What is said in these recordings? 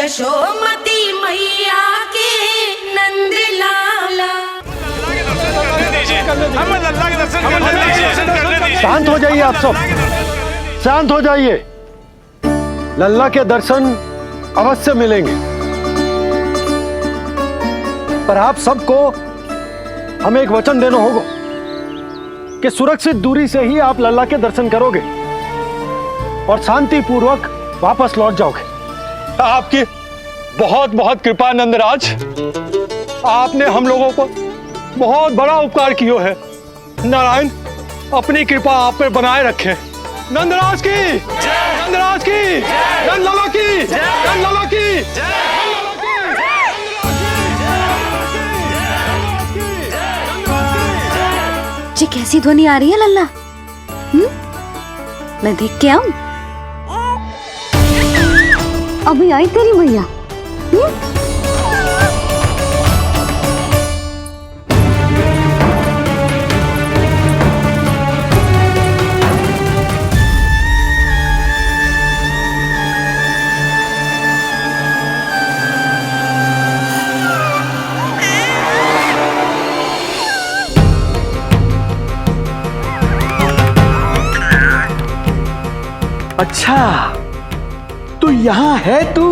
यशोमती मैया के नंद लाला। शांत हो जाइए आप सब, शांत हो जाइए। लल्ला के दर्शन अवश्य मिलेंगे, पर आप सबको हमें एक वचन देना होगा कि सुरक्षित दूरी से ही आप लल्ला के दर्शन करोगे और शांति पूर्वक वापस लौट जाओगे। आपकी बहुत बहुत कृपा नंदराज, आपने हम लोगों को बहुत बड़ा उपकार किया है। नारायण अपनी कृपा आप पर बनाए रखे। नंदराज की, नंदराज की, नंदलाला की, नंदलाला की। जी कैसी ध्वनि आ रही है लल्ला? मैं देख के आऊं? अभी आई तेरी मैया। अच्छा तो यहाँ है तू।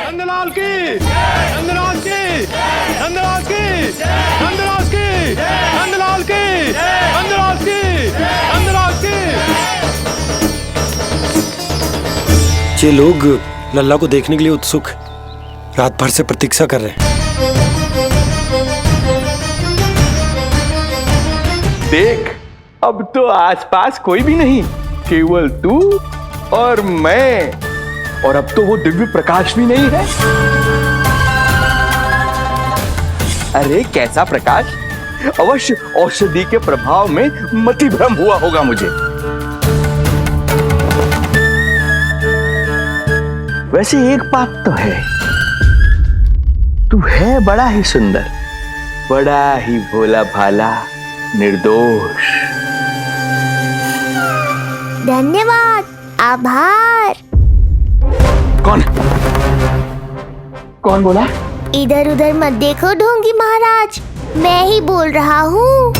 नंदलाल की, नंदराज की, नंदराज की, नंदराज की, नंदलाल की, नंदराज की, नंदराज की। ये लोग लल्ला को देखने के लिए उत्सुक रात भर से प्रतीक्षा कर रहे हैं। देख अब तो आसपास कोई भी नहीं, केवल तू और मैं। और अब तो वो दिव्य प्रकाश भी नहीं है। अरे कैसा प्रकाश? अवश्य औषधि के प्रभाव में मतिभ्रम हुआ होगा मुझे। वैसे एक बात तो है, तू है बड़ा ही सुंदर, बड़ा ही भोला भाला, निर्दोष। धन्यवाद, आभार। कौन बोला? इधर उधर मत देखो ढोंगी महाराज, मैं ही बोल रहा हूँ।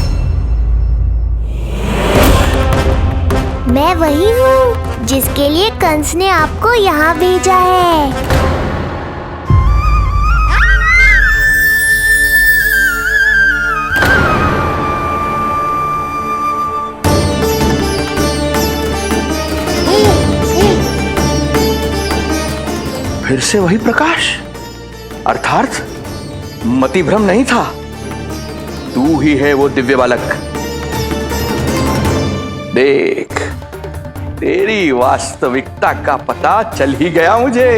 मैं वही हूँ जिसके लिए कंस ने आपको यहाँ भेजा है। फिर से वही प्रकाश, अर्थात मतिभ्रम नहीं था। तू ही है वो दिव्य बालक। देख तेरी वास्तविकता का पता चल ही गया मुझे।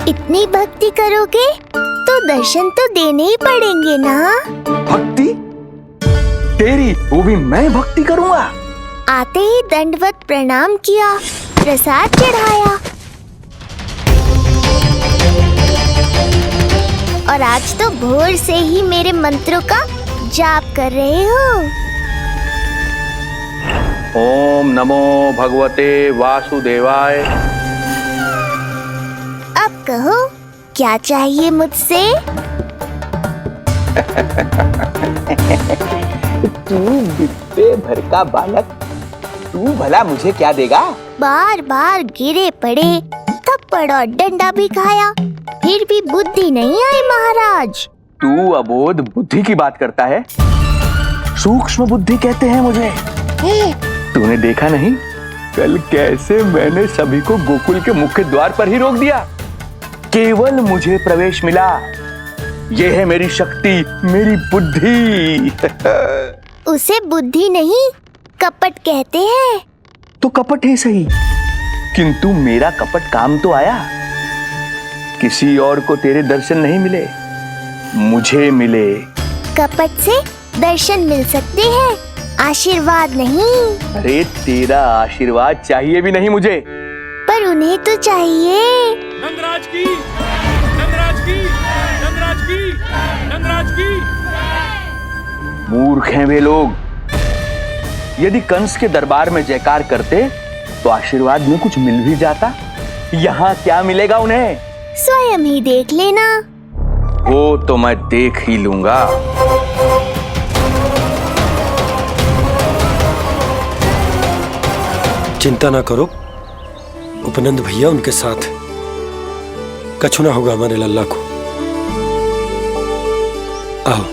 इतनी भक्ति करोगे तो दर्शन तो देने ही पड़ेंगे ना। भक्ति तेरी, वो भी मैं भक्ति करूंगा? आते ही दंडवत प्रणाम किया, प्रसाद चढ़ाया, और आज तो भोर से ही मेरे मंत्रों का जाप कर रहे हो। ओम नमो भगवते वासुदेवाय। अब कहो क्या चाहिए मुझसे? तू बित्ते भर का बालक, तू भला मुझे क्या देगा? बार बार गिरे पड़े, थप्पड़ और डंडा भी खाया, फिर भी बुद्धि नहीं आई महाराज। तू अबोध बुद्धि की बात करता है? सूक्ष्म बुद्धि कहते हैं मुझे। तूने देखा नहीं कल कैसे मैंने सभी को गोकुल के मुख्य द्वार पर ही रोक दिया? केवल मुझे प्रवेश मिला। यह है मेरी शक्ति, मेरी बुद्धि। उसे बुद्धि नहीं कपट कहते हैं। तो कपट ही सही, किंतु मेरा कपट काम तो आया। किसी और को तेरे दर्शन नहीं मिले, मुझे मिले। कपट से दर्शन मिल सकते हैं, आशीर्वाद नहीं। अरे तेरा आशीर्वाद चाहिए भी नहीं मुझे। पर उन्हें तो चाहिए। नंदराज की, नंदराज की, नंदराज की, नंदराज की, मूर्ख हैं वे लोग। यदि कंस के दरबार में जयकार करते तो आशीर्वाद में कुछ मिल भी जाता। यहाँ क्या मिलेगा उन्हें? स्वयं ही देख लेना। वो तो मैं देख ही लूंगा। चिंता ना करो, उपनंद भैया उनके साथ, कछु ना होगा हमारे लल्ला को। आओ।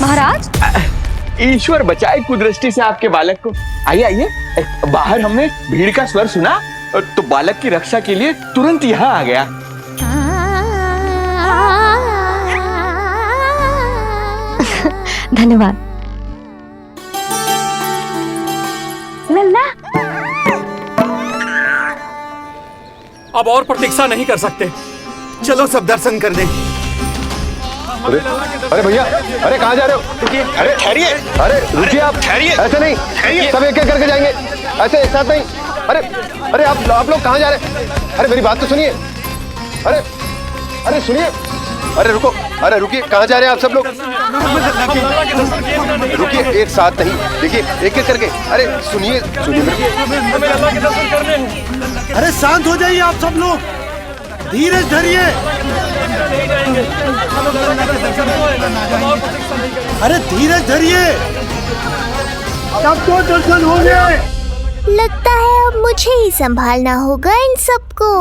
महाराज, ईश्वर बचाए कुदृष्टि से आपके बालक को। आइए आइए, बाहर हमने भीड़ का स्वर सुना तो बालक की रक्षा के लिए तुरंत यहाँ आ गया। धन्यवाद। लल्ला, अब और प्रतीक्षा नहीं कर सकते, चलो सब दर्शन कर दें। अरे भैया, अरे कहाँ जा रहे हो? अरे ठहरिए, अरे रुकिए, आप ठहरिए। ऐसे नहीं, सब एक एक करके जाएंगे, ऐसे एक साथ नहीं। अरे अरे आप लोग कहाँ जा रहे हैं? अरे मेरी बात तो सुनिए। अरे सुनिए, अरे रुको, अरे रुकिए, कहाँ जा रहे हैं आप सब लोग? रुकिए, एक साथ नहीं, देखिए एक एक करके। अरे सुनिए सुनिए, अरे शांत हो जाइए आप सब लोग, धीरज धरिए। अरे धीरज धरिए, सबको दर्शन हो गए। लगता है अब मुझे ही संभालना होगा इन सबको।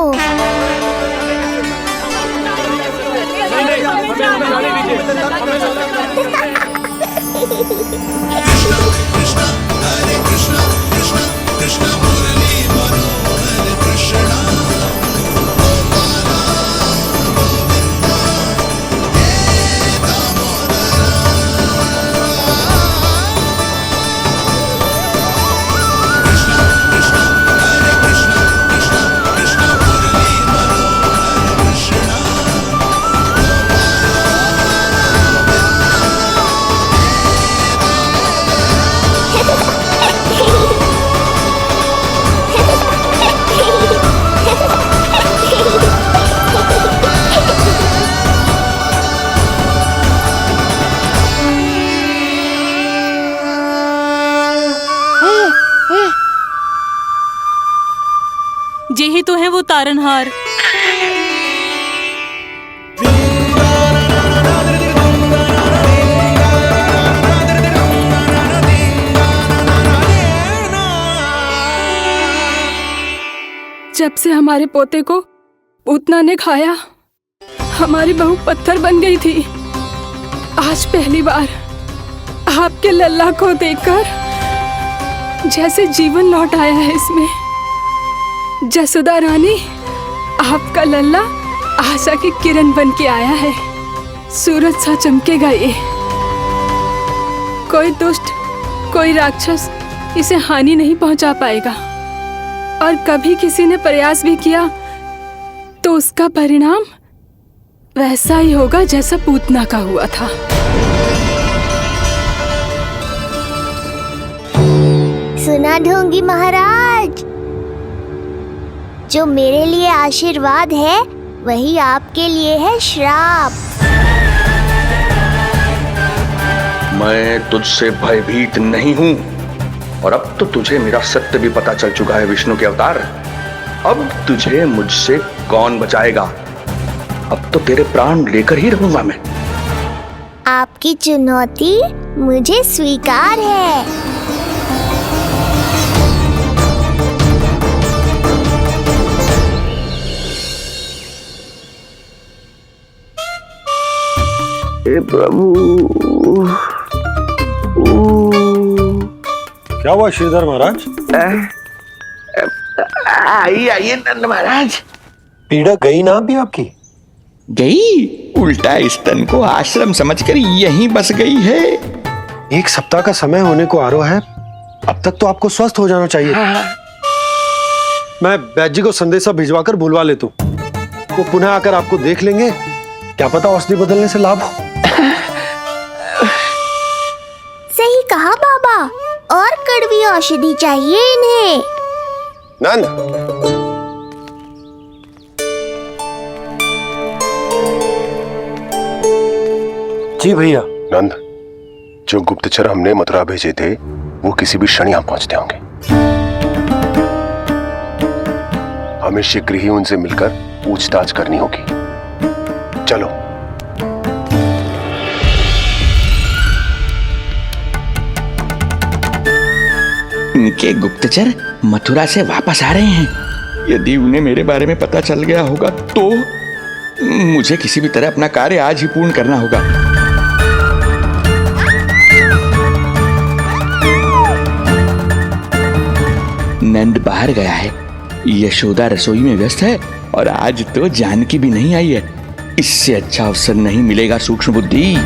यही तो है वो तारनहार। जब से हमारे पोते को पूतना ने खाया, हमारी बहू पत्थर बन गई थी। आज पहली बार आपके लल्ला को देखकर जैसे जीवन लौट आया है इसमें। जसोदा रानी, आपका लल्ला आशा की किरण बन के आया है। सूरज सा चमकेगा ये। कोई दुष्ट, कोई राक्षस इसे हानि नहीं पहुंचा पाएगा। और कभी किसी ने प्रयास भी किया तो उसका परिणाम वैसा ही होगा जैसा पूतना का हुआ था। सुना ढोंगी महाराज, जो मेरे लिए आशीर्वाद है वही आपके लिए है श्राप। मैं तुझसे भयभीत नहीं हूं, और अब तो तुझे मेरा सत्य भी पता चल चुका है विष्णु के अवतार। अब तुझे मुझसे कौन बचाएगा? अब तो तेरे प्राण लेकर ही रहूंगा मैं। आपकी चुनौती मुझे स्वीकार है। हे प्रभु। क्या हुआ श्रीधर महाराज? आइए आइए नंद महाराज। पीड़ा गई ना अभी आपकी? गई? उल्टा स्तन को आश्रम समझकर यहीं बस गई है। 1 सप्ताह का समय होने को आ रहा है, अब तक तो आपको स्वस्थ हो जाना चाहिए। मैं वैद्य जी को संदेशा भिजवाकर बुलवा लेता हूँ, वो पुनः आकर आपको देख लेंगे। क्या पता औषधि बदलने से लाभ हो। सही कहा बाबा, और कड़वी औषधि चाहिए इन्हें। नंद, जी भैया। नंद, जो गुप्तचर हमने मथुरा भेजे थे वो किसी भी क्षण यहाँ पहुंचते होंगे। हमें शीघ्र ही उनसे मिलकर पूछताछ करनी होगी। चलो। इनके गुप्तचर मथुरा से वापस आ रहे हैं। यदि उन्हें मेरे बारे में पता चल गया होगा तो मुझे किसी भी तरह अपना कार्य आज ही पूर्ण करना होगा। नंद बाहर गया है, यशोदा रसोई में व्यस्त है और आज तो जानकी भी नहीं आई है। इससे अच्छा अवसर नहीं मिलेगा सूक्ष्म बुद्धि।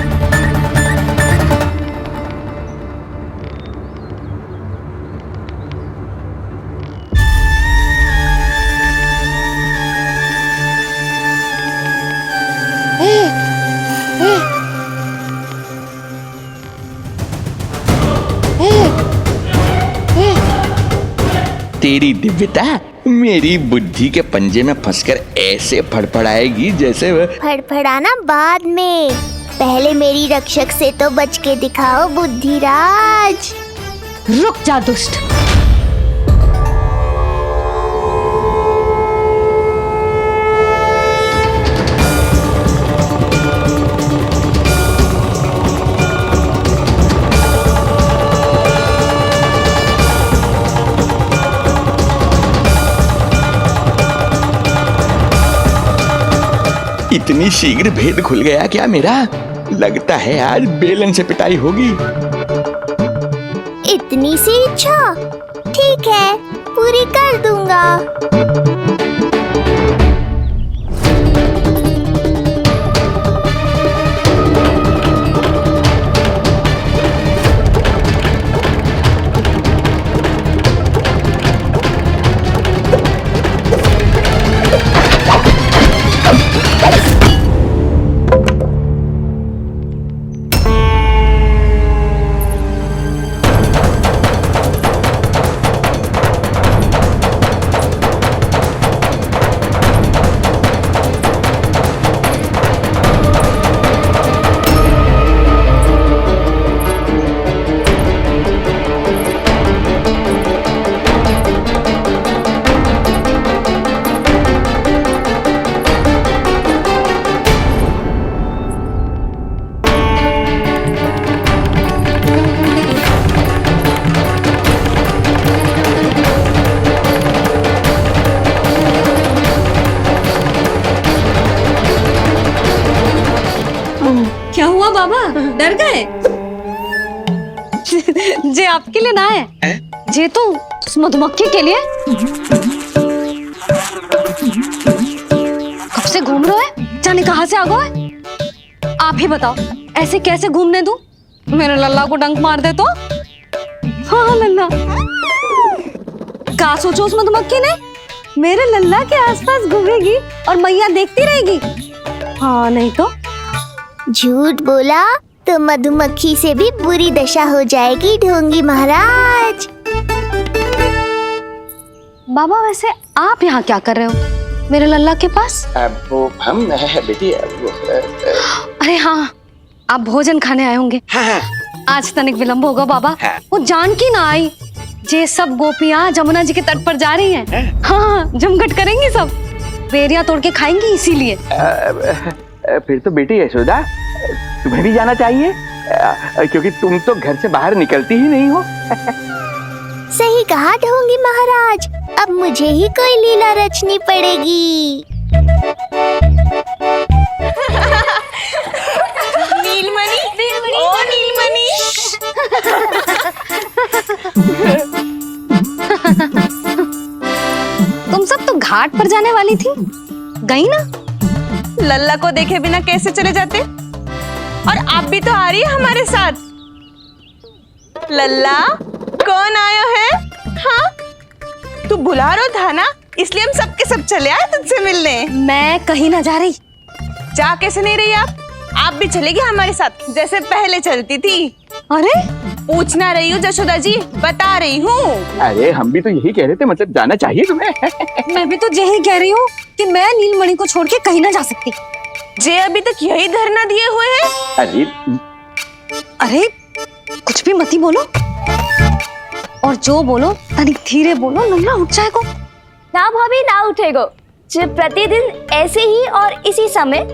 तेरी दिव्यता मेरी बुद्धि के पंजे में फंसकर ऐसे फड़फड़ाएगी जैसे फड़फड़ाना बाद में, पहले मेरी रक्षक से तो बच के दिखाओ बुद्धिराज। रुक जा दुष्ट। इतनी शीघ्र भेद खुल गया क्या मेरा? लगता है आज बेलन से पिटाई होगी। इतनी सी इच्छा? ठीक है, पूरी कर दूंगा। क्या हुआ बाबा, डर गए? जे आपके लिए ना है, जे तो उस मधुमक्खी के लिए। कब से घूम रहे हो? जाने कहाँ से आ गए? आप ही बताओ, ऐसे कैसे घूमने दूं? मेरे लल्ला को डंक मार दे तो? हाँ लल्ला, क्या सोचो उस मधुमक्खी ने? मेरे लल्ला के आसपास घूमेगी और मैया देखती रहेगी। हाँ नहीं तो? झूठ बोला तो मधुमक्खी से भी बुरी दशा हो जाएगी ढोंगी महाराज। बाबा वैसे आप यहाँ क्या कर रहे हो मेरे लल्ला के पास? वो हम बेटी अरे हाँ, आप भोजन खाने आए होंगे। हाँ। आज तनिक विलंब होगा बाबा। हाँ। वो जानकी ना आई, जे सब गोपियाँ जमुना जी के तट पर जा रही हैं। हाँ, जमघट करेंगी सब, बेरियां तोड़ के खाएंगी इसीलिए। फिर तो बेटी यशोदा तुम्हें भी जाना चाहिए, क्योंकि तुम तो घर से बाहर निकलती ही नहीं हो। सही कहा ढोंगी महाराज, अब मुझे ही कोई लीला रचनी पड़ेगी। नीलमणि, ओ नीलमणि। तुम सब तो घाट पर जाने वाली थी, गई ना? लल्ला को देखे बिना कैसे चले जाते? और आप भी तो आ रही है हमारे साथ। लल्ला, कौन आयो है? हाँ, तू बुला रहा था ना, इसलिए हम सब के सब चले आए तुझसे मिलने। मैं कहीं ना जा रही। जा कैसे नहीं रही आप भी चलेगी हमारे साथ, जैसे पहले चलती थी। अरे पूछना रही हूँ जशोदा जी, बता रही हूँ। अरे हम भी तो यही कह रहे थे, मतलब जाना चाहिए तुम्हें। मैं भी तो यही कह रही हूँ कि मैं नीलमणि को छोड़ के कहीं ना जा सकती। जे अभी तक यही धरना दिए हुए हैं। अरे अरे कुछ भी मती बोलो, और जो बोलो तनिक धीरे बोलो, नल्ला उठ जाएगो। ना भाभी ना उठेगो। जो प्रतिदिन ऐसे ही और इसी समय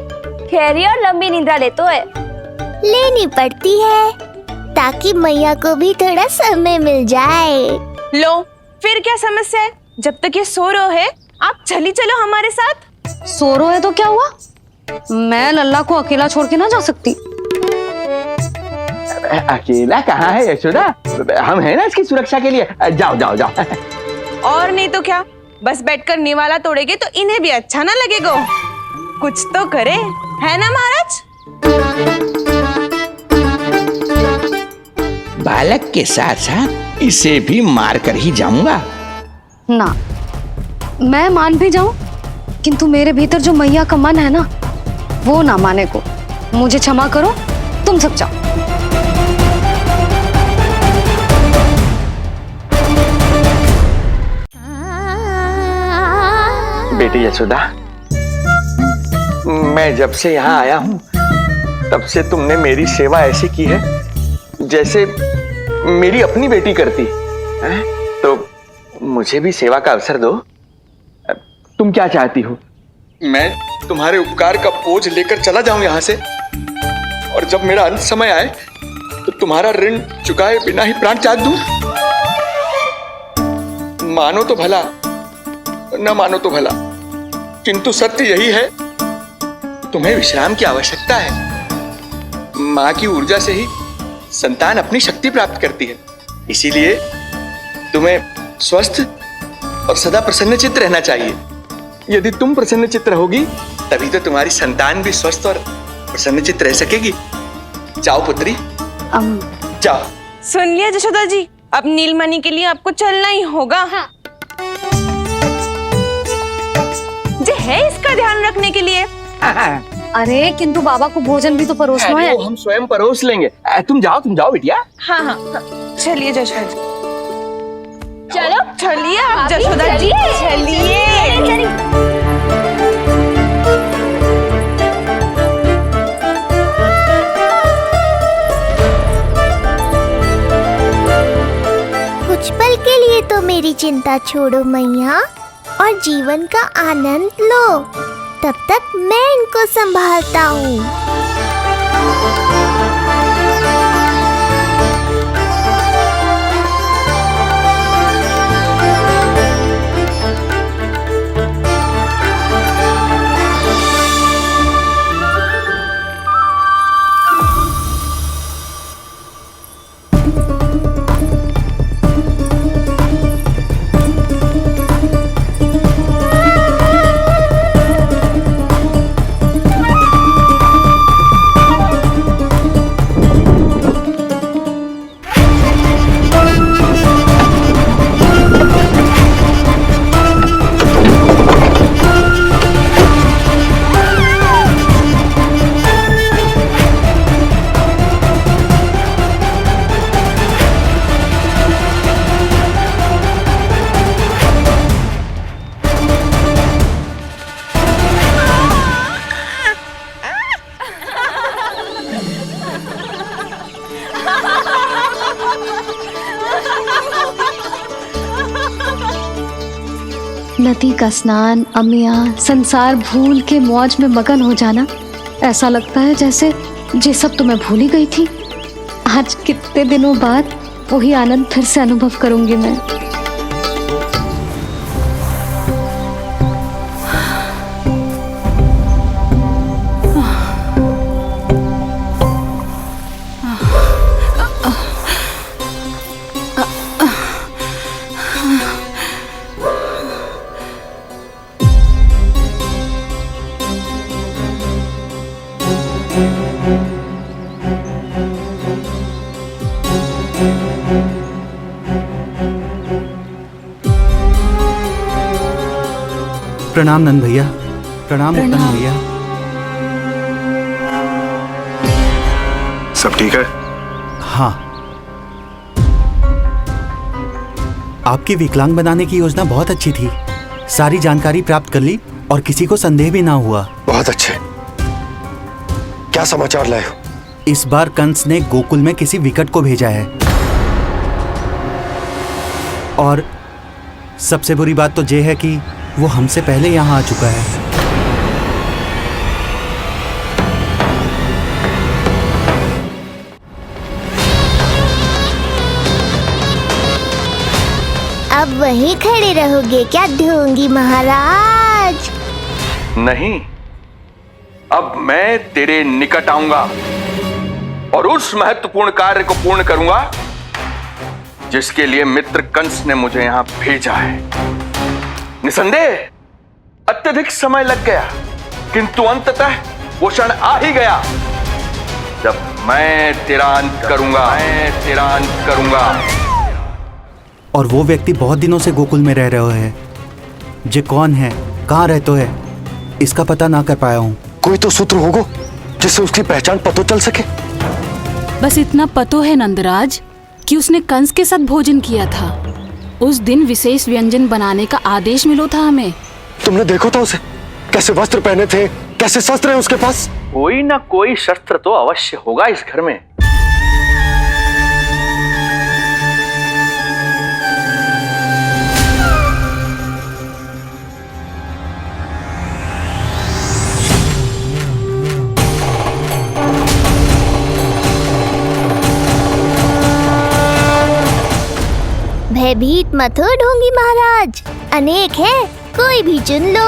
गहरी और लंबी निद्रा लेते है। लेनी पड़ती है ताकि मैया को भी थोड़ा समय मिल जाए। लो फिर क्या समस्या है? जब तक ये सो रहे है आप चली चलो हमारे साथ। सो रो है तो क्या हुआ? मैं लल्ला को अकेला छोड़ के ना जा सकती। अकेला कहाँ है यशोदा, हम हैं ना इसकी सुरक्षा के लिए। जाओ जाओ जाओ। और नहीं तो क्या, बस बैठकर निवाला तोड़ेगे तो इन्हें भी अच्छा ना लगेगा। कुछ तो करे, है ना महाराज? बालक के साथ साथ इसे भी मार कर ही जाऊंगा। ना, मैं मान भी जाऊं, किंतु मेरे भीतर जो मैया का मन है ना, वो ना माने को। मुझे क्षमा करो, तुम सब जाओ। बेटी यशोदा, मैं जब से यहाँ आया हूँ तब से तुमने मेरी सेवा ऐसी की है जैसे मेरी अपनी बेटी करती है। तो मुझे भी सेवा का अवसर दो। तुम क्या चाहती हो? मैं तुम्हारे उपकार का बोझ लेकर चला जाऊं यहाँ से, और जब मेरा अंत समय आए तो तुम्हारा ऋण चुकाए बिना ही प्राण त्याग दूं? मानो तो भला, न मानो तो भला, किंतु सत्य यही है, तुम्हें विश्राम की आवश्यकता है। माँ की ऊर्जा से ही संतान अपनी शक्ति प्राप्त करती है। इसीलिए तुम्हें स्वस्थ और सदा प्रसन्नचित्त रहना चाहिए। यदि तुम प्रसन्नचित्त रहोगी तभी तो तुम्हारी संतान भी स्वस्थ और प्रसन्नचित्त रह सकेगी। जाओ पुत्री, जाओ। सुन लिया जशोदा जी, अब नीलमणि के लिए आपको चलना ही होगा। हाँ। जे है इसका ध्यान रखने के लिए। अरे किंतु बाबा को भोजन भी तो परोसना है। हम स्वयं परोस लेंगे। तुम जाओ बिटिया। हाँ हाँ, चलिए जशोदा जी। चलो चलिए आप जशोदा जी, चलिए। कुछ पल के लिए तो मेरी चिंता छोड़ो मैया, और जीवन का आनंद लो। तब तक मैं इनको संभालता हूँ। नदी का स्नान, अमिया, संसार भूल के मौज में मगन हो जाना, ऐसा लगता है जैसे ये सब तो मैं भूल ही गई थी। आज कितने दिनों बाद वही आनंद फिर से अनुभव करूंगी मैं। प्रणाम नंद भैया। प्रणाम उत्तम भैया। सब ठीक है? हाँ, आपकी विकलांग बनाने की योजना बहुत अच्छी थी। सारी जानकारी प्राप्त कर ली और किसी को संदेह भी ना हुआ। बहुत अच्छे। क्या समाचार लाए हो? इस बार कंस ने गोकुल में किसी विकट को भेजा है, और सबसे बुरी बात तो ये है कि वो हमसे पहले यहाँ आ चुका है। अब वहीं खड़े रहोगे क्या ढोंगी महाराज? नहीं, अब मैं तेरे निकट आऊंगा और उस महत्वपूर्ण कार्य को पूर्ण करूंगा जिसके लिए मित्र कंस ने मुझे यहां भेजा है। निसंदेह अत्यधिक समय लग गया, किंतु अंततः वो क्षण आ ही गया जब मैं तेरा अंत करूंगा। और वो व्यक्ति बहुत दिनों से गोकुल में रह रहे हैं। जे कौन है, कहाँ रहते है, इसका पता ना कर पाया हूँ। कोई तो सूत्र होगा जिससे उसकी पहचान पता चल सके। बस इतना पतो है नंदराज कि उसने कंस के साथ भोजन किया था। उस दिन विशेष व्यंजन बनाने का आदेश मिलो था हमें। तुमने देखो था उसे, कैसे वस्त्र पहने थे, कैसे शस्त्र है उसके पास? कोई ना कोई शस्त्र तो अवश्य होगा इस घर में। भयभीत मत हो ढोंगी महाराज, अनेक है, कोई भी चुन लो।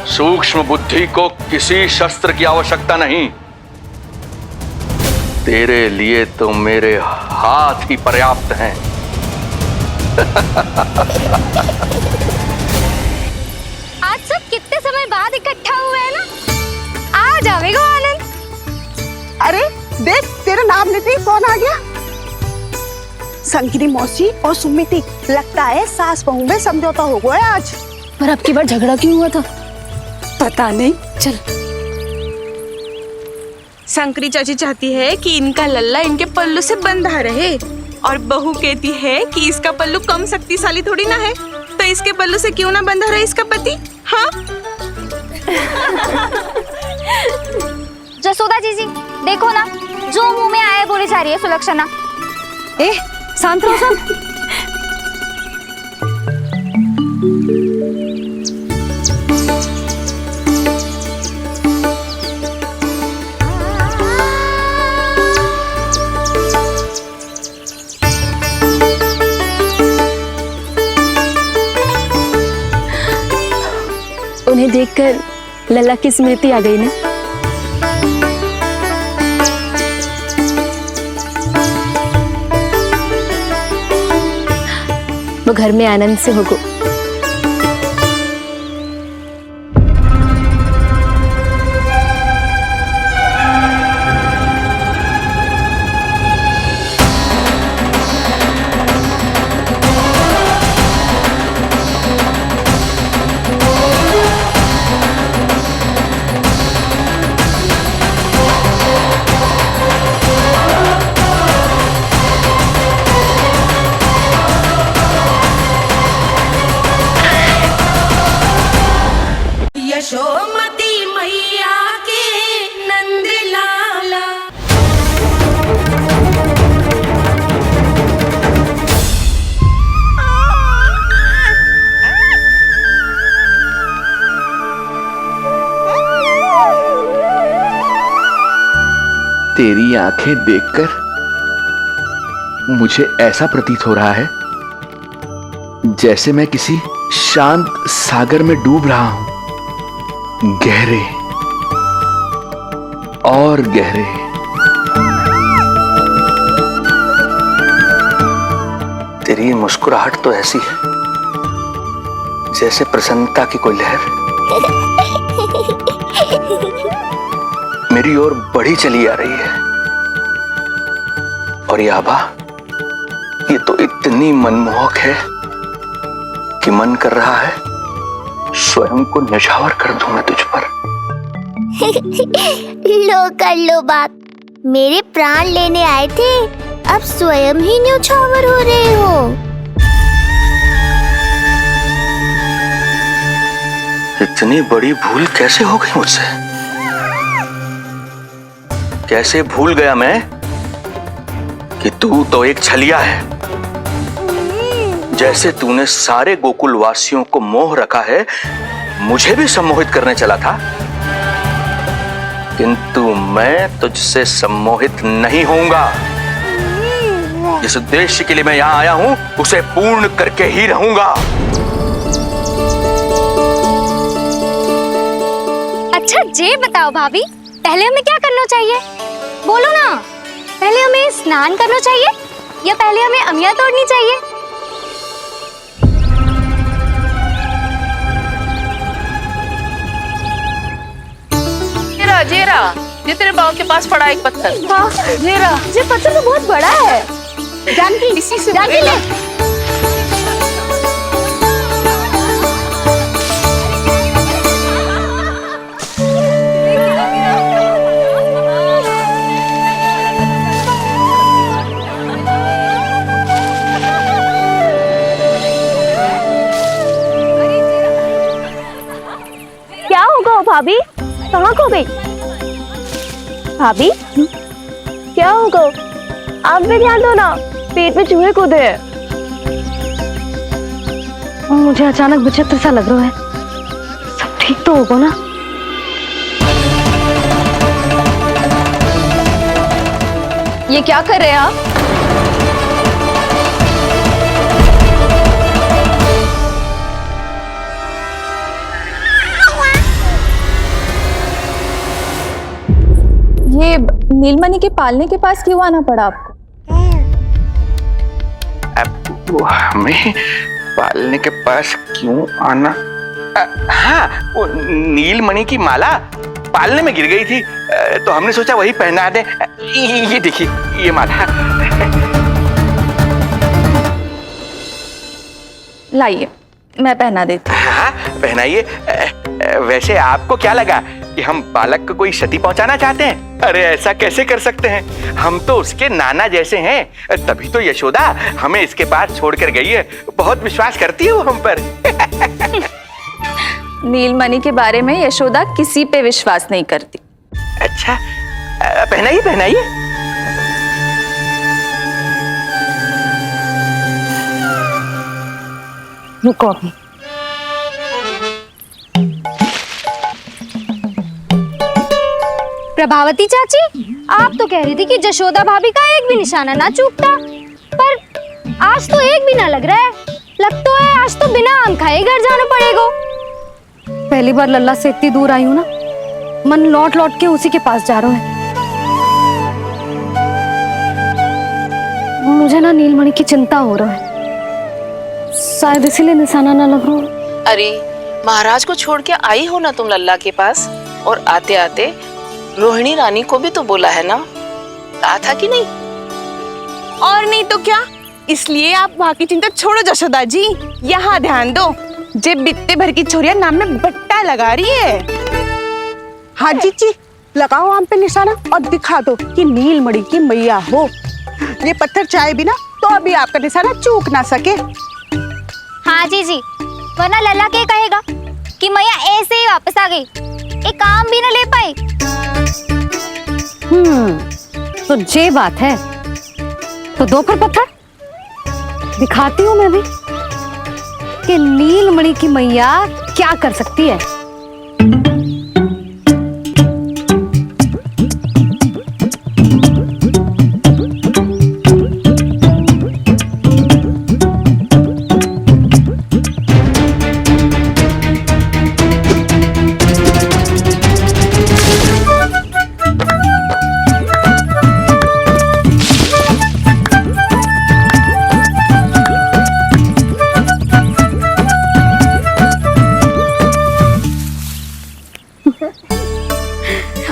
सूक्ष्म बुद्धि को किसी शस्त्र की आवश्यकता नहीं। तेरे लिए तो मेरे हाथ ही पर्याप्त हैं। आज सब कितने समय बाद इकट्ठा हुए हैं ना, आ जाएगा आनंद। अरे देख, तेरा नाम लेते ही कौन आ गया? संगिनी मौसी और सुमिति, लगता है सास बहू में समझौता हो गया है आज। पर अब की बार झगड़ा क्यों हुआ था? पता नहीं। चल। शंकरी चाची चाहती है कि इनका लल्ला इनके पल्लू से बंधा रहे, और बहू कहती है कि इसका पल्लू कम शक्तिशाली थोड़ी ना है, तो इसके पल्लू से क्यों ना बंधा रहे इसका पति। हाँ जसोदा जीजी, देखो ना, जो मुंह में आए बोली जा रही है सुलक्षणा। ए, शांत रहो सब। उन्हें देखकर लल्ला की स्मृति आ गई ना। वो घर में आनंद से होगो। यशोमती मैया के नंद लाला। तेरी आंखें देखकर मुझे ऐसा प्रतीत हो रहा है जैसे मैं किसी शांत सागर में डूब रहा हूं, गहरे और गहरे। तेरी मुस्कुराहट तो ऐसी है जैसे प्रसन्नता की कोई लहर मेरी ओर बढ़ी चली आ रही है, और ये आभा, ये तो इतनी मनमोहक है कि मन कर रहा है स्वयं को न्यौछावर कर दूं मैं तुझ पर। लो कर लो बात, मेरे प्राण लेने आए थे, अब स्वयं ही न्यौछावर हो रहे हो। इतनी बड़ी भूल कैसे हो गई मुझसे? कैसे भूल गया मैं कि तू तो एक छलिया है। जैसे तूने सारे गोकुल वासियों को मोह रखा है, मुझे भी सम्मोहित करने चला था, किंतु मैं तुझसे सम्मोहित नहीं होऊंगा। जिस उद्देश्य के लिए मैं यहां आया हूं, उसे पूर्ण करके ही रहूंगा। अच्छा ये बताओ भाभी, पहले हमें क्या करना चाहिए? बोलो ना, पहले हमें स्नान करना चाहिए या पहले हमें अमिया तोड़नी चाहिए? जेरा, ये तेरे बाव के पास पड़ा एक पत्थर। हाँ, ये पत्थर तो बहुत बड़ा है। जानकी, इसी से जानकी ले। क्या होगा भाभी? कहाँ खो गई भाभी? क्या होगा? आप भी ध्यान दो ना, पेट में चूहे कूदे हैं। मुझे अचानक विचित्र सा लग रहा है। सब ठीक तो होगा ना? ये क्या कर रहे हैं आप? ये नीलमणि के पालने के पास क्यों आना पड़ा आपको? अब हमें पालने के पास क्यों आना? हाँ, वो नीलमणि की माला पालने में गिर गई थी, तो हमने सोचा वही पहना दे। ये देखिए, ये माला लाइए, मैं पहना देती हूँ। हाँ, पहनाइए। वैसे आपको क्या लगा कि हम बालक को कोई क्षति पहुंचाना चाहते हैं? अरे ऐसा कैसे कर सकते हैं? हम तो उसके नाना जैसे हैं, तभी तो यशोदा हमें इसके पास छोड़कर गई है। बहुत विश्वास करती है वो हम पर। नीलमणि के बारे में यशोदा किसी पे विश्वास नहीं करती। अच्छा, पहनाइए पहनाइए। रुको अभी। प्रभावती चाची, आप तो कह रही थी कि जशोदा भाभी का एक भी निशाना ना चूकता, पर आज तो एक भी ना लग रहा है। लग तो है आज तो बिना आम खाए घर जाना पड़ेगा। पहली बार लल्ला से इतनी दूर आई हूं ना, मन लौट लौट के उसी के पास जा रहा है। मुझे ना नीलमणि की चिंता हो रहा है, शायद इसीलिए निशाना ना लग रहा हो। अरे महाराज को छोड़ के आई हो ना तुम लल्ला के पास, और आते आते रोहिणी रानी को भी तो बोला है ना, कहा था कि नहीं? और नहीं तो क्या, इसलिए आप वहाँ की चिंता छोड़ो जशोदा जी, यहाँ ध्यान दो। जे बित्ते भर की छोरिया नाम में बट्टा लगा रही है। हाँ जी, लगाओ आम पे निशाना और दिखा दो कि नीलमणि की मैया हो। ये पत्थर चाहे भी ना तो अभी आपका निशाना चूक ना सके। हाँ जी, वरना लल्ला क्या कहेगा कि मैया ऐसे ही वापस आ गई, एक काम भी ना ले पाई। तो ये बात है, तो दो फिर पत्थर दिखाती हूँ मैं भी कि नीलमणि की मैया क्या कर सकती है।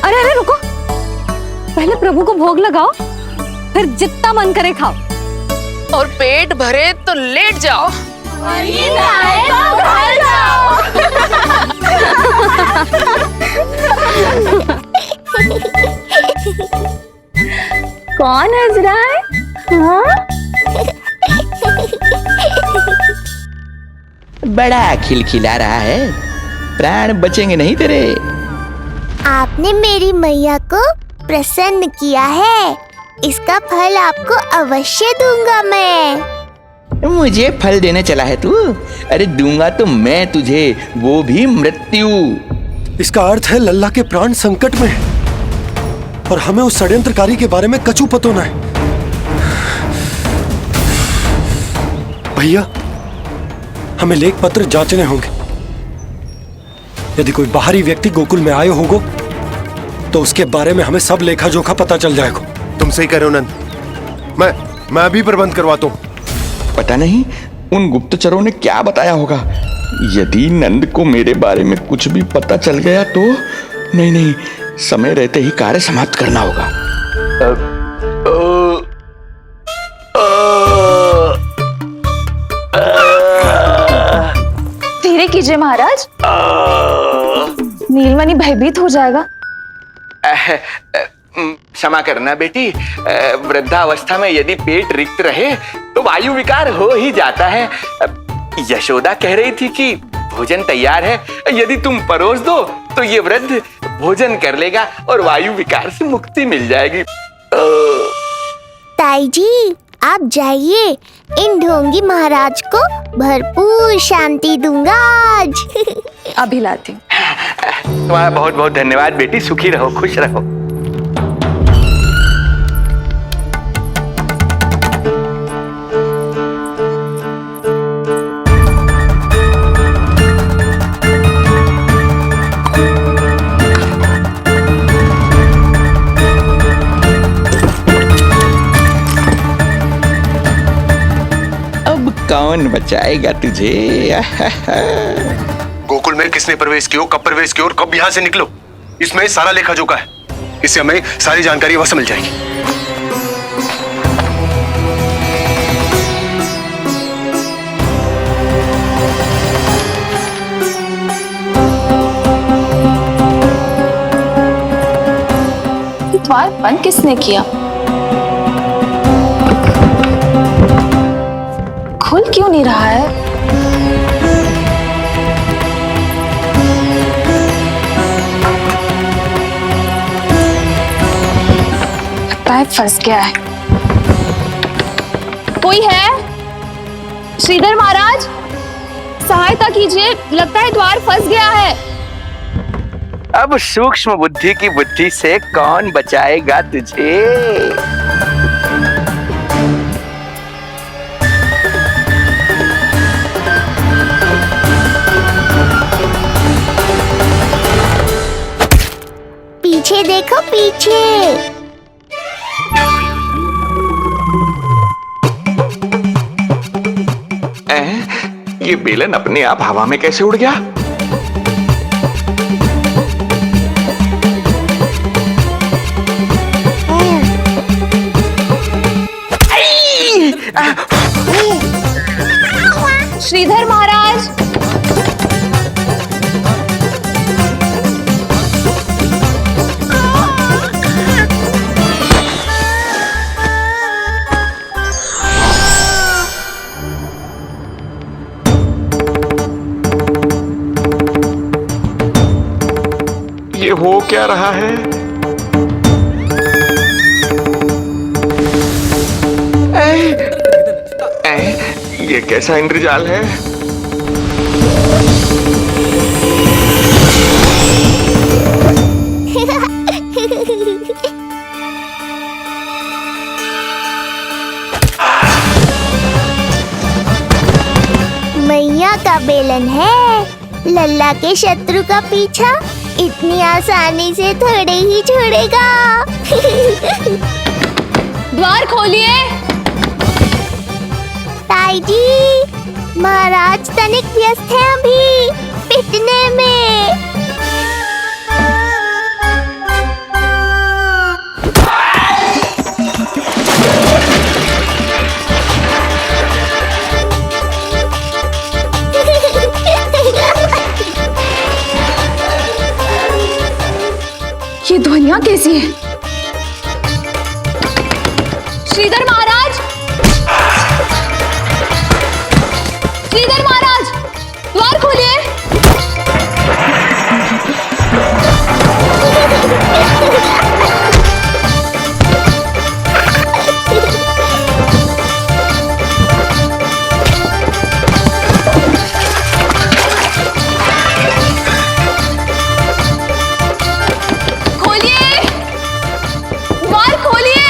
अरे रुको, पहले प्रभु को भोग लगाओ, फिर जितना मन करे खाओ, और पेट भरे तो लेट जाओ। कौन हंस रहा है? हाँ? बड़ा खिलखिला रहा है, प्राण बचेंगे नहीं तेरे। आपने मेरी मैया को प्रसन्न किया है, इसका फल आपको अवश्य दूंगा मैं। मुझे फल देने चला है तू? अरे दूंगा तो मैं तुझे, वो भी मृत्यु। इसका अर्थ है लल्ला के प्राण संकट में है और हमें उस षड्यंत्रकारी के बारे में कचू पतो ना है। भैया, हमें लेख पत्र जांचने होंगे। यदि कोई बाहरी व्यक्ति गोकुल में आए होगो तो उसके बारे में हमें सब लेखा जोखा पता चल जाएगा। तुम सही कह रहे हो नंद, मैं अभी प्रबंध करवाता हूँ। पता नहीं उन गुप्तचरों ने क्या बताया होगा। यदि नंद को मेरे बारे में कुछ भी पता चल गया तो नहीं, समय रहते ही कार्य समाप्त करना होगा। धीरे कीजिए महाराज, नीलमणि भयभीत हो जाएगा। क्षमा करना बेटी, वृद्धावस्था में यदि पेट रिक्त रहे तो वायु विकार हो ही जाता है। यशोदा कह रही थी कि भोजन तैयार है, यदि तुम परोस दो तो ये वृद्ध भोजन कर लेगा और वायु विकार से मुक्ति मिल जाएगी। ताई जी, आप जाइए, इन ढोंगी महाराज को भरपूर शांति दूंगा आज। अभी लाती हूँ। तुम्हारा बहुत बहुत धन्यवाद बेटी, सुखी रहो, खुश रहो। कौन बचाएगा तुझे? गोकुल में किसने प्रवेश किया, कब प्रवेश किया और कब यहाँ से निकलो, इसमें सारा लेखा जोखा है। इससे हमें सारी जानकारी वहां से मिल जाएगी। द्वार बंद किसने किया? खुल क्यों नहीं रहा है? लगता है फंस गया है। कोई है? श्रीधर महाराज, सहायता कीजिए, लगता है द्वार फंस गया है। अब सूक्ष्म बुद्धि की बुद्धि से कौन बचाएगा तुझे? पीछे देखो, पीछे। ये बेलन अपने आप हवा में कैसे उड़ गया? श्रीधर महाराज, ये हो क्या रहा है? ये कैसा इंद्रजाल है? मैया का बेलन है, लल्ला के शत्रु का पीछा इतनी आसानी से थोड़े ही छोड़ेगा। द्वार खोलिए। ताई जी, महाराज तनिक व्यस्त है अभी पिटने में। ये ध्वनियां कैसी है? श्रीधर महाराज, श्रीधर महाराज, द्वार खोलिए। खोलिए, द्वार खोलिए।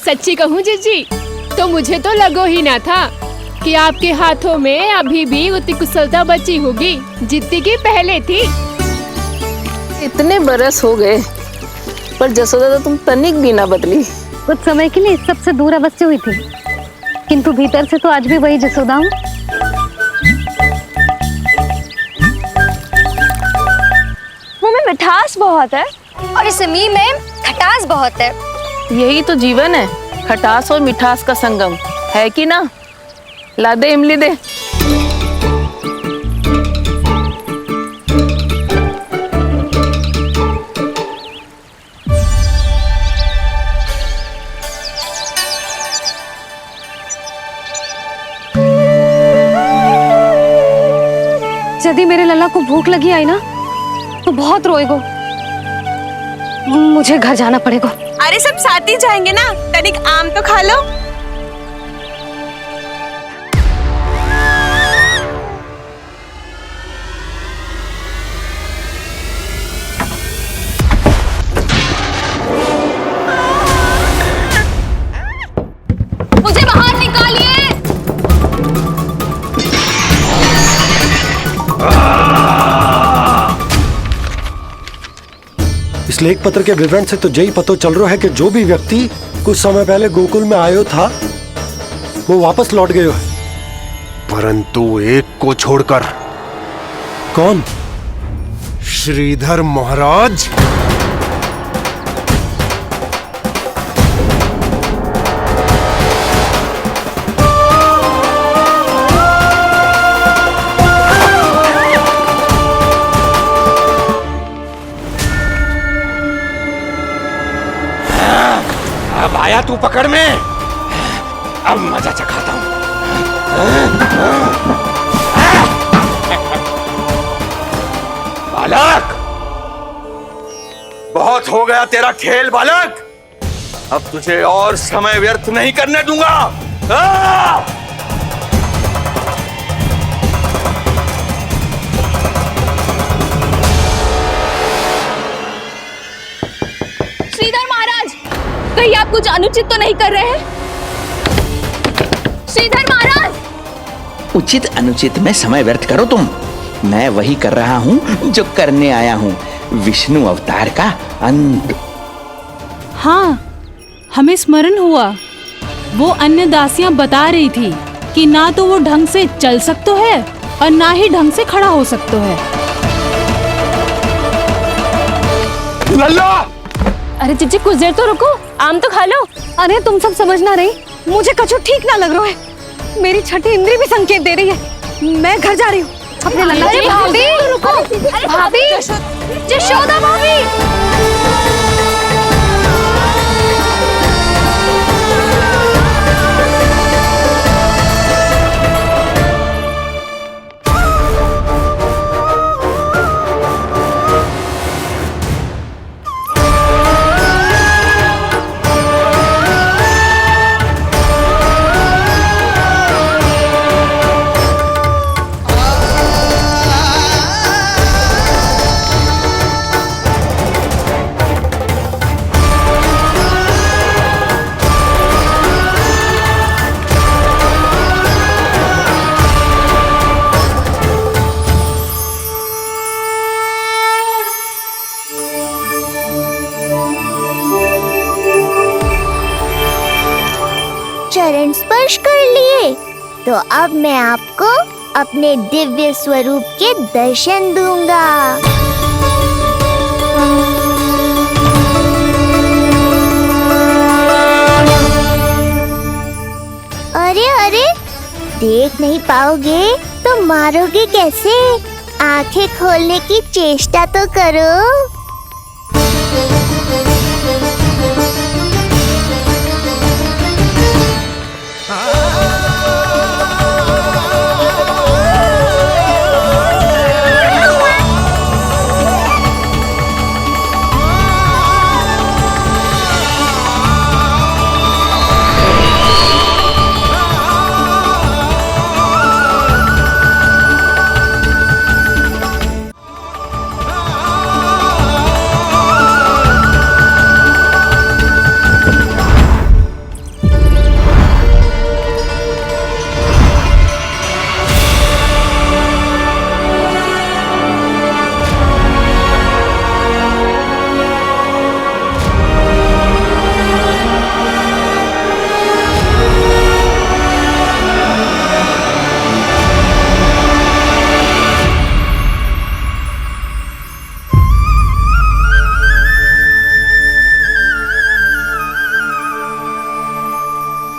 सच्ची कहूँ जीजी, तो मुझे तो लगो ही ना था कि आपके हाथों में अभी भी उतनी कुशलता बची होगी जितनी की पहले थी। इतने बरस हो गए पर जसोदा तो तुम तनिक भी ना बदली। कुछ समय के लिए इस सबसे दूर अवश्य हुई थी, किंतु भीतर से तो आज भी वही जसोदा हूँ। मुंह में मिठास बहुत है और इस मी में खटास बहुत है। यही तो जीवन है, खटास और मिठास का संगम, है कि ना? ला दे इमली दे। यदि मेरे लल्ला को भूख लगी आई ना तो बहुत रोएगो। मुझे घर जाना पड़ेगा। अरे सब साथ ही जाएंगे ना, तनिक आम तो खा लो। मुझे बाहर निकालिए। इस लेख पत्र के विवरण से तो यही पता चल रहा है कि जो भी व्यक्ति कुछ समय पहले गोकुल में आयो था वो वापस लौट गयो है, परंतु एक को छोड़कर। कौन? श्रीधर महाराज। अब आया तू पकड़ में, अब मजा चखाता हूं। बालक, बहुत हो गया तेरा खेल बालक, अब तुझे और समय व्यर्थ नहीं करने दूंगा। श्रीधर महाराज, कहीं आप कुछ अनुचित तो नहीं कर रहे हैं? श्रीधर महाराज। उचित अनुचित में समय व्यर्थ करो तुम, मैं वही कर रहा हूं जो करने आया हूं, विष्णु अवतार का अंत। हाँ, हमें स्मरण हुआ, वो अन्य दासियां बता रही थी कि ना तो वो ढंग से चल सकते है और ना ही ढंग से खड़ा हो सकते है। लल्ला! अरे जीजी कुछ देर तो रुको, आम तो खा लो। अरे तुम सब समझ ना रही, मुझे कछु ठीक ना लग रहा है। मेरी छठी इंद्री भी संकेत दे रही है, मैं घर जा रही हूँ अपने लल्ला। अरे भाभी रुको, भाभी, जशोदा भाभी। चरण स्पर्श कर लिए तो अब मैं आपको अपने दिव्य स्वरूप के दर्शन दूंगा। अरे अरे, देख नहीं पाओगे तो मारोगे कैसे? आंखें खोलने की चेष्टा तो करो।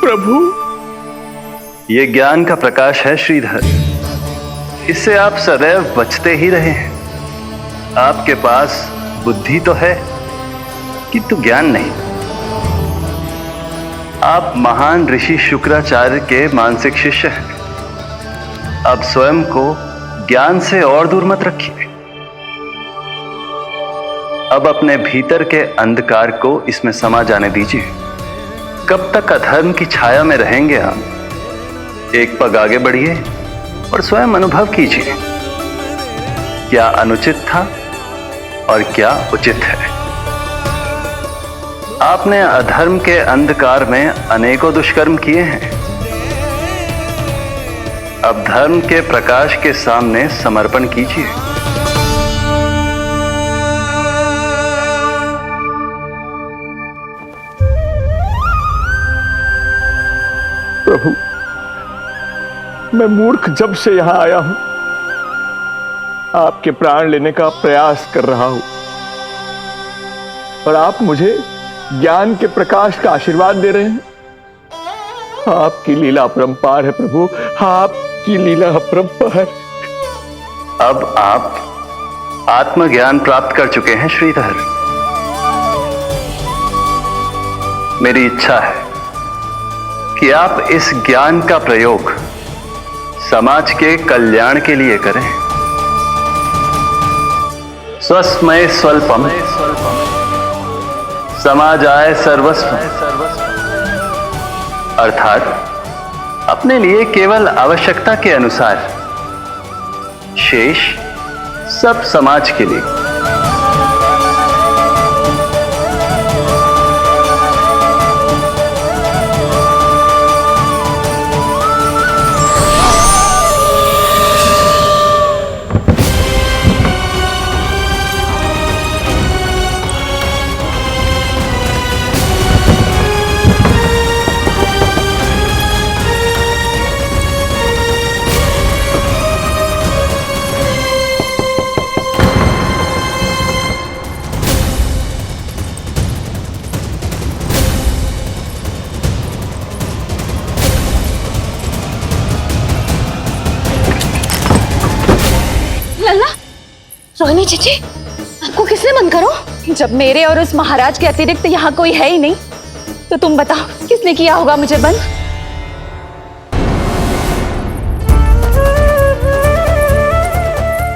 प्रभु। ये ज्ञान का प्रकाश है श्रीधर, इससे आप सदैव बचते ही रहे हैं। आपके पास बुद्धि तो है किंतु ज्ञान नहीं। आप महान ऋषि शुक्राचार्य के मानसिक शिष्य हैं। अब स्वयं को ज्ञान से और दूर मत रखिए। अब अपने भीतर के अंधकार को इसमें समा जाने दीजिए। कब तक अधर्म की छाया में रहेंगे आप? एक पग आगे बढ़िए और स्वयं अनुभव कीजिए क्या अनुचित था और क्या उचित है। आपने अधर्म के अंधकार में अनेकों दुष्कर्म किए हैं। अब धर्म के प्रकाश के सामने समर्पण कीजिए। प्रभु, मैं मूर्ख जब से यहां आया हूं, आपके प्राण लेने का प्रयास कर रहा हूं और आप मुझे ज्ञान के प्रकाश का आशीर्वाद दे रहे हैं। आपकी लीला अपरंपार है प्रभु, आपकी लीला अपरंपार। अब आप आत्मज्ञान प्राप्त कर चुके हैं श्रीधर। मेरी इच्छा है कि आप इस ज्ञान का प्रयोग समाज के कल्याण के लिए करें। स्वस्मय स्वल्पम समाजाय सर्वस्व, अर्थात अपने लिए केवल आवश्यकता के अनुसार, शेष सब समाज के लिए। रोहिणी जीजी, आपको किसने बंद करो? जब मेरे और उस महाराज के अतिरिक्त यहाँ कोई है ही नहीं, तो तुम बताओ किसने किया होगा मुझे बंद?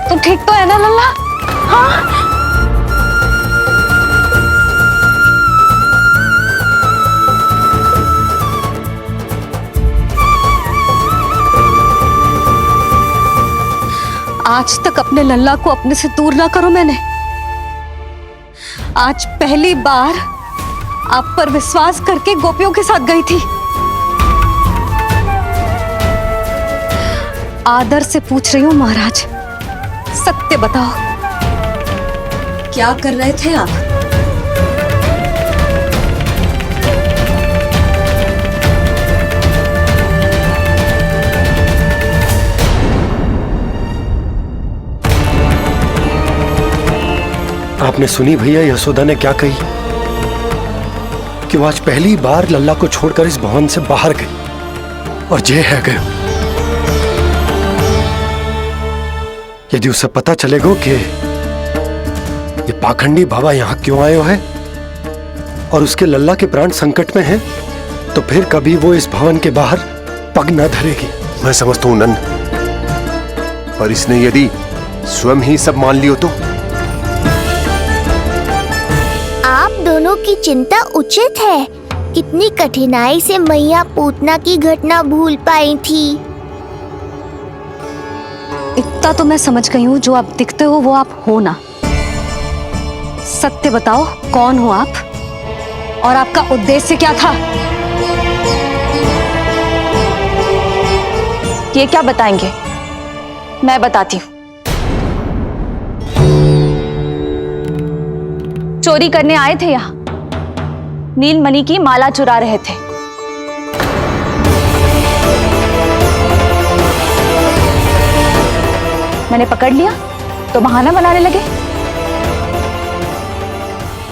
तुम ठीक तो है ना लल्ला? हाँ? आज तक अपने लल्ला को अपने से दूर ना करो मैंने। आज पहली बार आप पर विश्वास करके गोपियों के साथ गई थी। आदर से पूछ रही हूँ महाराज, सत्य बताओ, क्या कर रहे थे आप? आपने सुनी भैया यशोदा ने क्या कही कि वो आज पहली बार लल्ला को छोड़कर इस भवन से बाहर गई और जे है गए। यदि उसे पता चलेगा कि ये पाखंडी बाबा यहां क्यों आए हो है और उसके लल्ला के प्राण संकट में हैं, तो फिर कभी वो इस भवन के बाहर पग न धरेगी। मैं समझता हूं नंद, पर इसने यदि स्वयं ही सब मान लियो तो? आप दोनों की चिंता उचित है। कितनी कठिनाई से मैया पूतना की घटना भूल पाई थी। इतना तो मैं समझ गई हूँ, जो आप दिखते हो वो आप हो ना। सत्य बताओ, कौन हो आप और आपका उद्देश्य क्या था? ये क्या बताएंगे? मैं बताती हूँ। चोरी करने आए थे यहाँ, नीलमणि की माला चुरा रहे थे। मैंने पकड़ लिया तो बहाना बनाने लगे।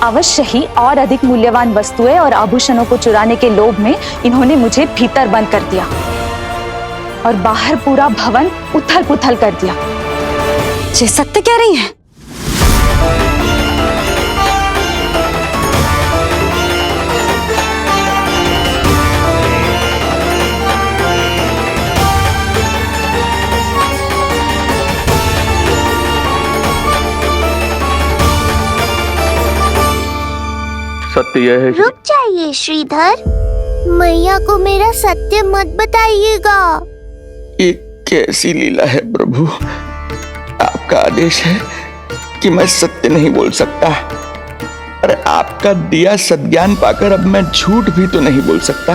अवश्य ही और अधिक मूल्यवान वस्तुएं और आभूषणों को चुराने के लोभ में इन्होंने मुझे भीतर बंद कर दिया और बाहर पूरा भवन उथल पुथल कर दिया। ये सत्य कह रही हैं? सत्य यह है। रुक जाइए श्रीधर, मैया को मेरा सत्य मत बताइएगा। ये कैसी लीला है प्रभु, आपका आदेश है कि मैं सत्य नहीं बोल सकता। अरे आपका दिया सद्ज्ञान पाकर अब मैं झूठ भी तो नहीं बोल सकता।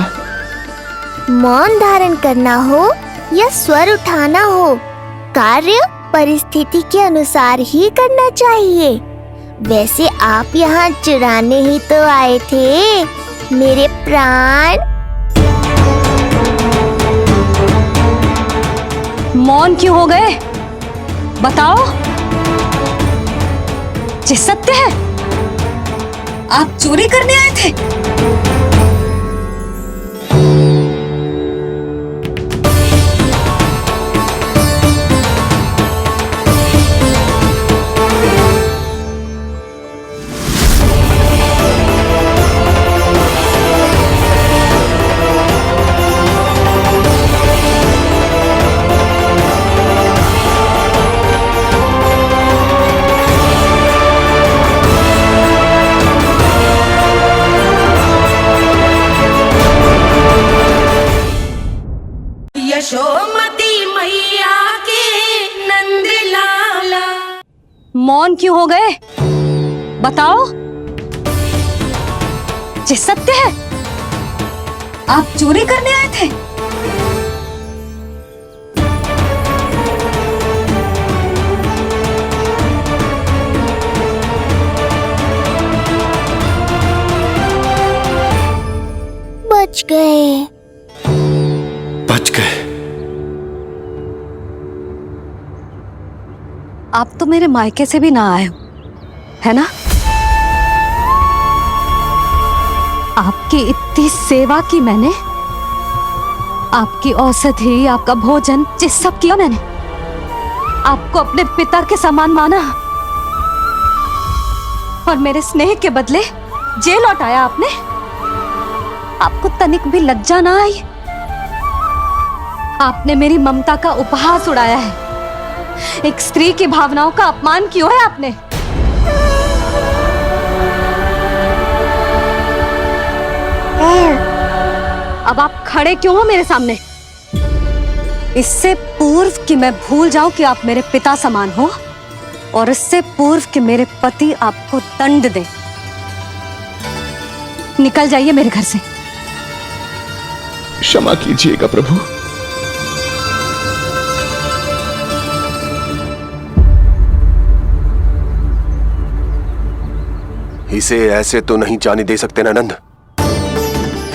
मौन धारण करना हो या स्वर उठाना हो, कार्य परिस्थिति के अनुसार ही करना चाहिए। वैसे आप यहाँ चुराने ही तो आए थे मेरे प्राण। मौन क्यों हो गए? बताओ। ये सत्य है? आप चोरी करने आए थे? यशोमती मैया के नंद लाला। मौन क्यों हो गए? बताओ। ये सत्य है? आप चोरी करने आए थे? बच गए। बच गए। आप तो मेरे मायके से भी ना आए हो, है ना? आपकी इतनी सेवा की मैंने, आपकी औषधि, आपका भोजन, ये सब किया मैंने। आपको अपने पिता के समान माना और मेरे स्नेह के बदले जेल लौटाया आपने। आपको तनिक भी लज्जा ना आई? आपने मेरी ममता का उपहास उड़ाया है। एक स्त्री की भावनाओं का अपमान क्यों है आपने? अब आप खड़े क्यों हो मेरे सामने? इससे पूर्व कि मैं भूल जाऊं कि आप मेरे पिता समान हो, और इससे पूर्व कि मेरे पति आपको दंड दे, निकल जाइए मेरे घर से। क्षमा कीजिएगा प्रभु। इसे ऐसे तो नहीं जाने दे सकते ना नंद।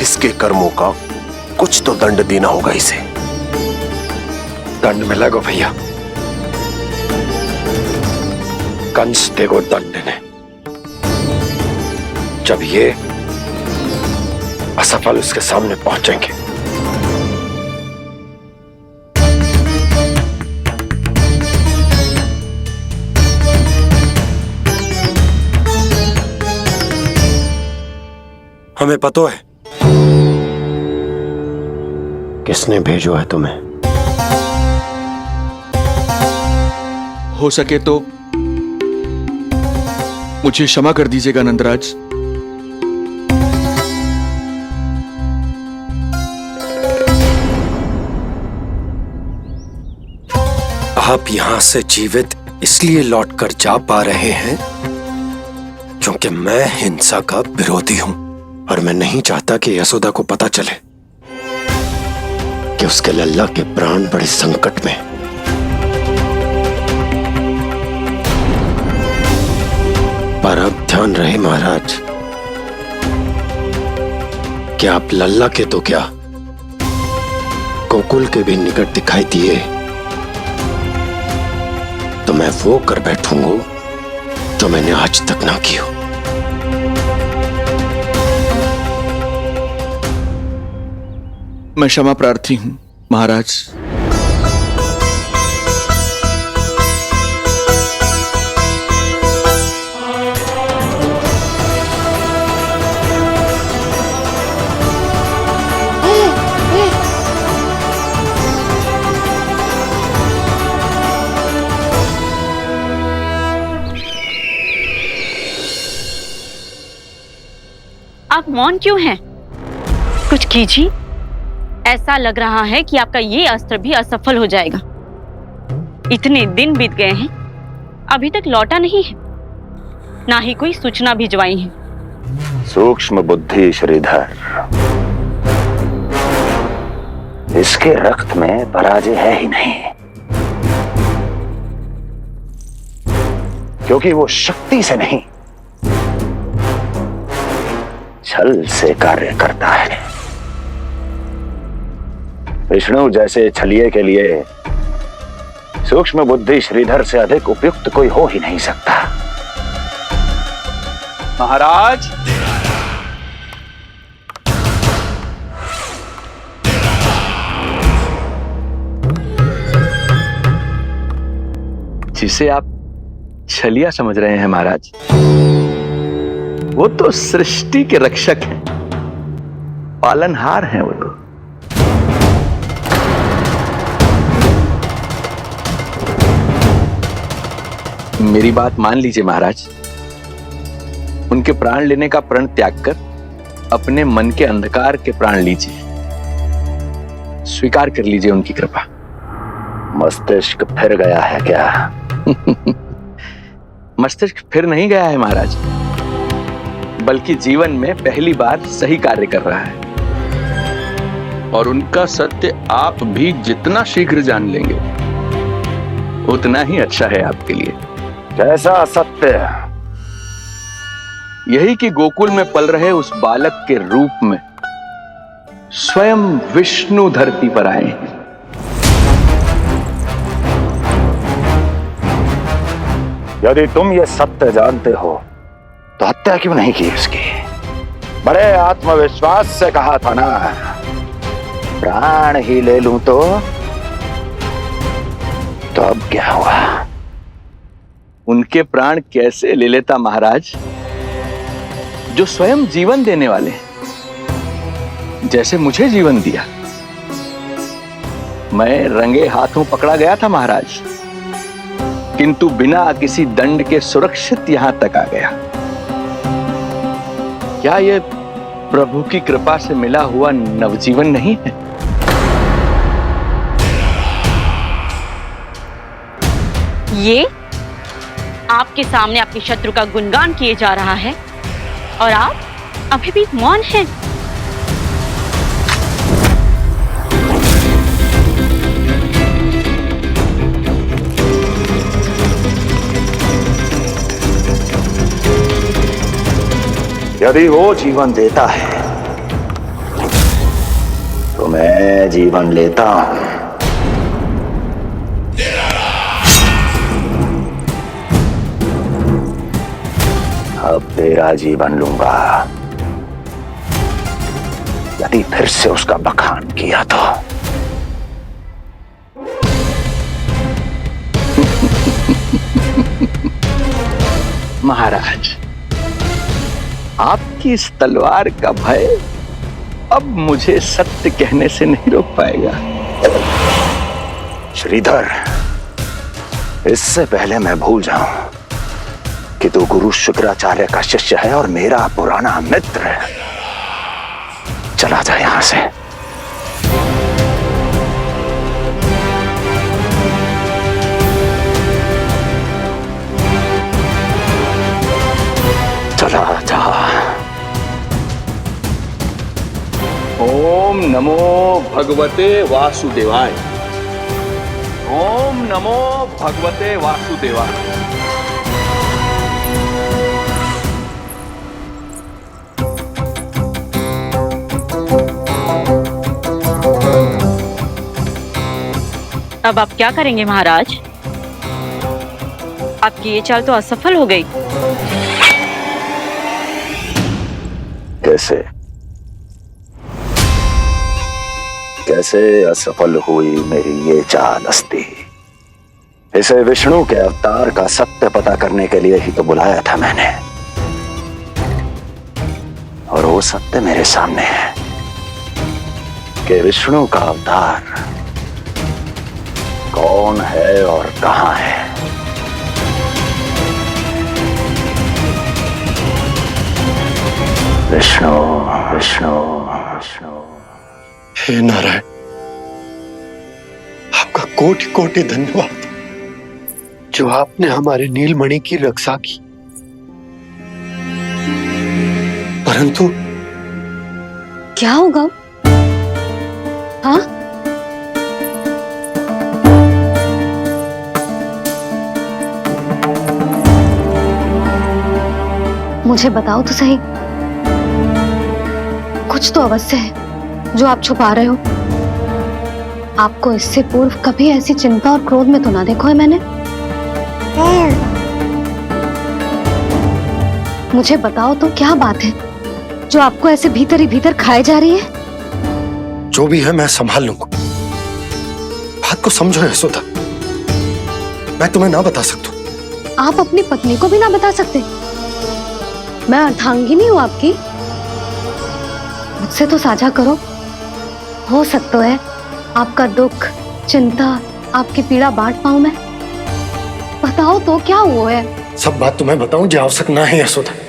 इसके कर्मों का कुछ तो दंड देना होगा इसे। दंड मिलेगा भैया, कंस देगो दंड ने। जब ये असफल उसके सामने पहुंचेंगे। हमें पता है किसने भेजो है तुम्हें। हो सके तो मुझे क्षमा कर दीजिएगा नंदराज। आप यहां से जीवित इसलिए लौटकर जा पा रहे हैं क्योंकि मैं हिंसा का विरोधी हूं, और मैं नहीं चाहता कि यशोदा को पता चले कि उसके लल्ला के प्राण बड़े संकट में। पर अब ध्यान रहे महाराज कि आप लल्ला के तो क्या, गोकुल के भी निकट दिखाई दिए तो मैं वो कर बैठूंगा जो मैंने आज तक ना की हो। मैं क्षमा प्रार्थी हूं महाराज। आप मौन क्यों हैं? कुछ कीजिए। ऐसा लग रहा है कि आपका ये अस्त्र भी असफल हो जाएगा। इतने दिन बीत गए हैं, अभी तक लौटा नहीं है, ना ही कोई सूचना भिजवाई है। सूक्ष्म बुद्धि श्रीधर, इसके रक्त में पराजय है ही नहीं, क्योंकि वो शक्ति से नहीं छल से कार्य करता है। विष्णु जैसे छलिए के लिए सूक्ष्म बुद्धि श्रीधर से अधिक उपयुक्त कोई हो ही नहीं सकता। महाराज, जिसे आप छलिया समझ रहे हैं महाराज, वो तो सृष्टि के रक्षक हैं, पालनहार हैं वो तो। मेरी बात मान लीजिए महाराज, उनके प्राण लेने का प्रण त्याग कर अपने मन के अंधकार के प्राण लीजिए, स्वीकार कर लीजिए उनकी कृपा। मस्तिष्क फिर गया है क्या? मस्तिष्क फिर नहीं गया है महाराज, बल्कि जीवन में पहली बार सही कार्य कर रहा है। और उनका सत्य आप भी जितना शीघ्र जान लेंगे उतना ही अच्छा है आपके लिए। कैसा सत्य? यही कि गोकुल में पल रहे उस बालक के रूप में स्वयं विष्णु धरती पर आए हैं। यदि तुम ये सत्य जानते हो तो हत्या क्यों नहीं की उसकी? बड़े आत्मविश्वास से कहा था ना, प्राण ही ले लूं तो अब क्या हुआ? उनके प्राण कैसे ले लेता महाराज, जो स्वयं जीवन देने वाले हैं, जैसे मुझे जीवन दिया। मैं रंगे हाथों पकड़ा गया था महाराज, किंतु बिना किसी दंड के सुरक्षित यहां तक आ गया। क्या यह प्रभु की कृपा से मिला हुआ नवजीवन नहीं है? ये आपके सामने अपने शत्रु का गुणगान किए जा रहा है और आप अभी भी मौन हैं। यदि वो जीवन देता है तो मैं जीवन लेता हूं। अब तेरा जीवन लूंगा यदि फिर से उसका बखान किया तो। महाराज, आपकी इस तलवार का भय अब मुझे सत्य कहने से नहीं रोक पाएगा। श्रीधर, इससे पहले मैं भूल जाऊं कि तू गुरु शुक्राचार्य का शिष्य है और मेरा पुराना मित्र है, चला जा यहां से। चला जा। ओम नमो भगवते वासुदेवाय। ओम नमो भगवते वासुदेवाय। अब आप क्या करेंगे महाराज? आपकी ये चाल तो असफल हो गई। कैसे? कैसे असफल हुई मेरी ये चालस्ती। इसे विष्णु के अवतार का सत्य पता करने के लिए ही तो बुलाया था मैंने, और वो सत्य मेरे सामने है कि विष्णु का अवतार कौन है और कहां है। विष्णु विष्णु विष्णु। हे नारायण, आपका कोटि कोटि धन्यवाद जो आपने हमारे नीलमणि की रक्षा की। परंतु क्या होगा? हाँ, मुझे बताओ तो सही, कुछ तो अवश्य है जो आप छुपा रहे हो। आपको इससे पूर्व कभी ऐसी चिंता और क्रोध में तो ना देखो है मैंने। मुझे बताओ तो क्या बात है जो आपको ऐसे भीतर ही भीतर खाए जा रही है? जो भी है मैं संभाल लूंगा। बात को समझो यशोदा, मैं तुम्हें ना बता सकता। आप अपनी पत्नी को भी ना बता सकते? मैं अर्धांगिनी हूँ आपकी, मुझसे तो साझा करो। हो सकता है आपका दुख, चिंता, आपकी पीड़ा बांट पाऊं मैं। बताओ तो क्या हुआ है? सब बात तुम्हें बताऊं जो आवश्यक ना है यशोदा।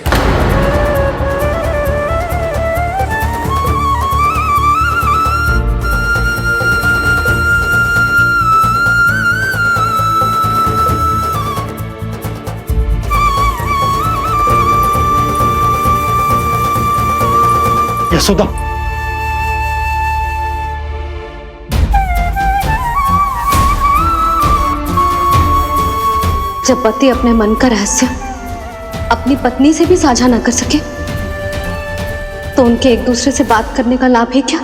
यशोदा, जब पति अपने मन का रहस्य अपनी पत्नी से भी साझा ना कर सके तो उनके एक दूसरे से बात करने का लाभ है क्या?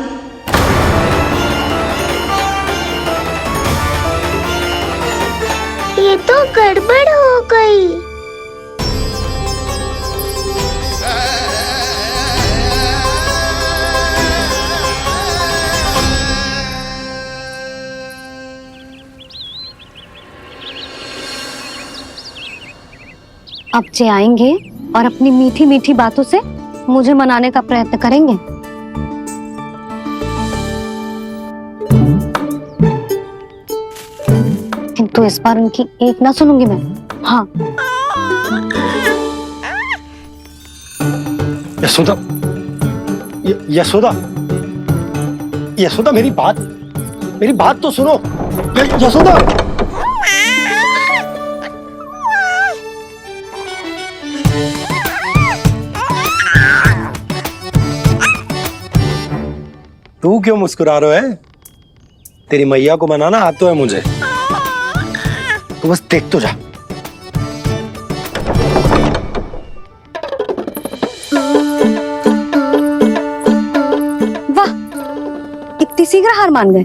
ये तो गड़बड़ हो गई। अब जे आएंगे और अपनी मीठी मीठी बातों से मुझे मनाने का प्रयत्न करेंगे। किंतु इस बार उनकी एक ना सुनूंगी मैं। हाँ, यशोदा, यशोदा, यशोदा, मेरी बात तो सुनो। यशोदा, तू क्यों मुस्कुरा रहा है? तेरी मैया को मनाना आता है मुझे। तू बस देख तो जा। वाह, इतनी शीघ्र हार मान गए।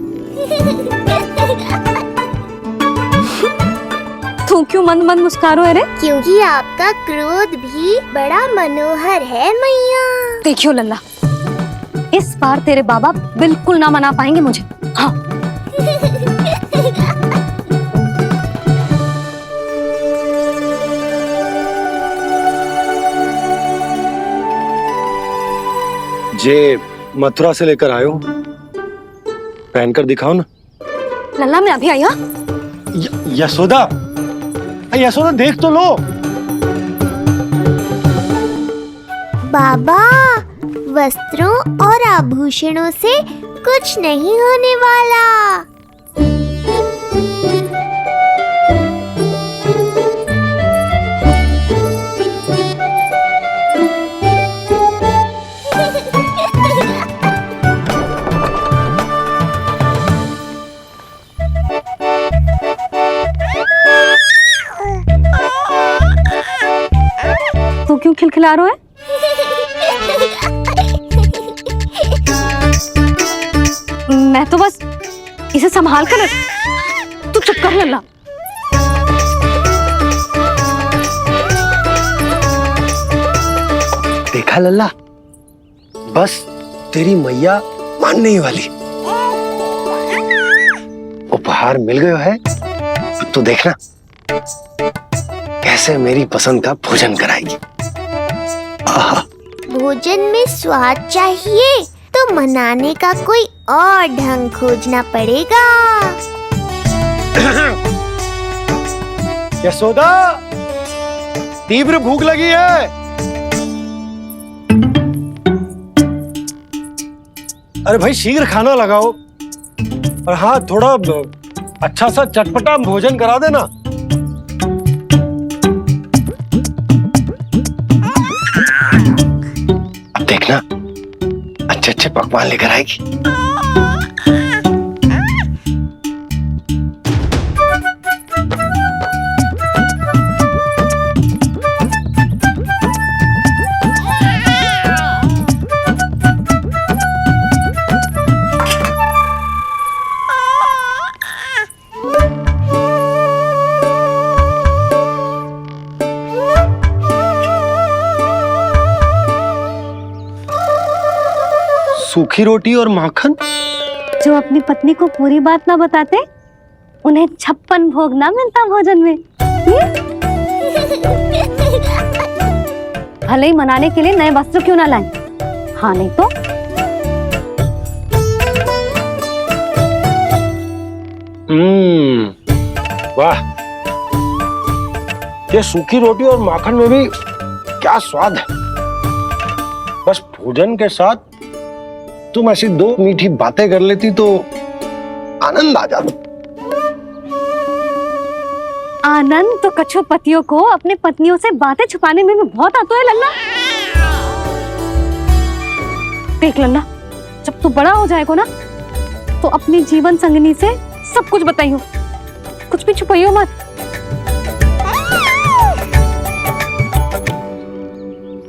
तू क्यों मंद मंद मुस्कुरा रहे? क्योंकि आपका क्रोध भी बड़ा मनोहर है मैया। देखियो लल्ला, इस बार तेरे बाबा बिल्कुल ना मना पाएंगे मुझे। हाँ, जे मथुरा से लेकर आयो, पहनकर दिखाओ ना। लल्ला मैं अभी आई। हाँ, यशोदा, यशोदा देख तो लो। बाबा, वस्त्रों और आभूषणों से कुछ नहीं होने वाला। तू क्यों खिलखिला रहा है? मैं तो बस इसे संभाल कर। तू चुप कर लल्ला। देखा लल्ला, बस तेरी मैया मानने ही वाली। उपहार मिल गयो है। अब तो देखना कैसे मेरी पसंद का भोजन कराएगी। भोजन में स्वाद चाहिए तो मनाने का कोई और ढंग खोजना पड़ेगा। यशोदा, तीव्र भूख लगी है। अरे भाई शीघ्र खाना लगाओ, और हाँ थोड़ा अच्छा सा चटपटा भोजन करा देना। अब देखना अच्छे अच्छे पकवान लेकर आएगी। सूखी रोटी और माखन। जो अपनी पत्नी को पूरी बात ना बताते उन्हें 56 भोग ना मिलता भोजन में। भले ही मनाने के लिए नए वस्त्र क्यों ना लाएं, हाँ नहीं तो वाह, ये सूखी रोटी और माखन में भी क्या स्वाद है। बस भोजन के साथ तुम ऐसी 2 मीठी बातें कर लेती तो आनंद आ जाता। आनंद तो कछुआ पतियों को अपने पत्नियों से बातें छुपाने में भी बहुत आता है लल्ला। देख लल्ला, जब तू बड़ा हो जाएगा ना तो अपनी जीवन संगनी से सब कुछ बताइयो, कुछ भी छुपाइयो मत।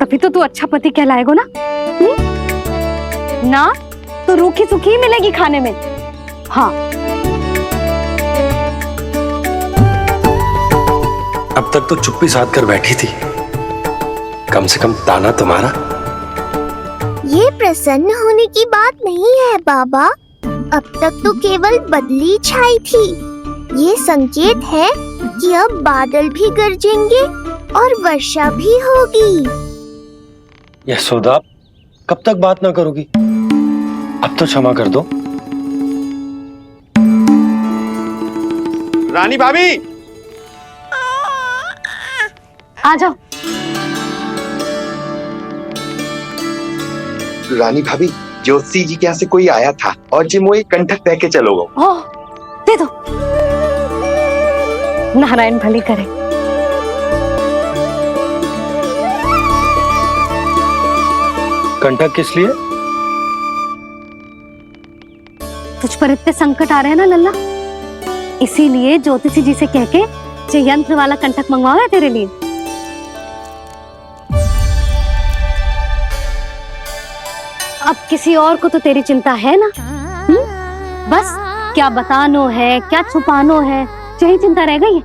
तभी तो तू अच्छा पति कहलाएगा ना। ना तो रूखी सूखी मिलेगी खाने में। हाँ, अब तक तो चुप्पी साध कर बैठी थी, कम से कम ताना तुम्हारा। ये प्रसन्न होने की बात नहीं है बाबा, अब तक तो केवल बदली छाई थी। ये संकेत है कि अब बादल भी गरजेंगे और वर्षा भी होगी। यशोदा, कब तक बात ना करोगी? अब तो क्षमा कर दो। रानी भाभी, आ जाओ। रानी भाभी, ज्योति जी के यहाँ से कोई आया था और जी मोए कंठक दे के चलो गो। ओह, दे दो। नारायण भली करे। कंठक किस लिए? तुझ पर इतने संकट आ रहे हैं ना लल्ला, इसीलिए ज्योतिषी जी से कह के ये यंत्र वाला कंठक मंगवाओ है तेरे लिए। अब किसी और को तो तेरी चिंता है ना? बस क्या बतानो है, क्या छुपानो है, यही चिंता रह गई है।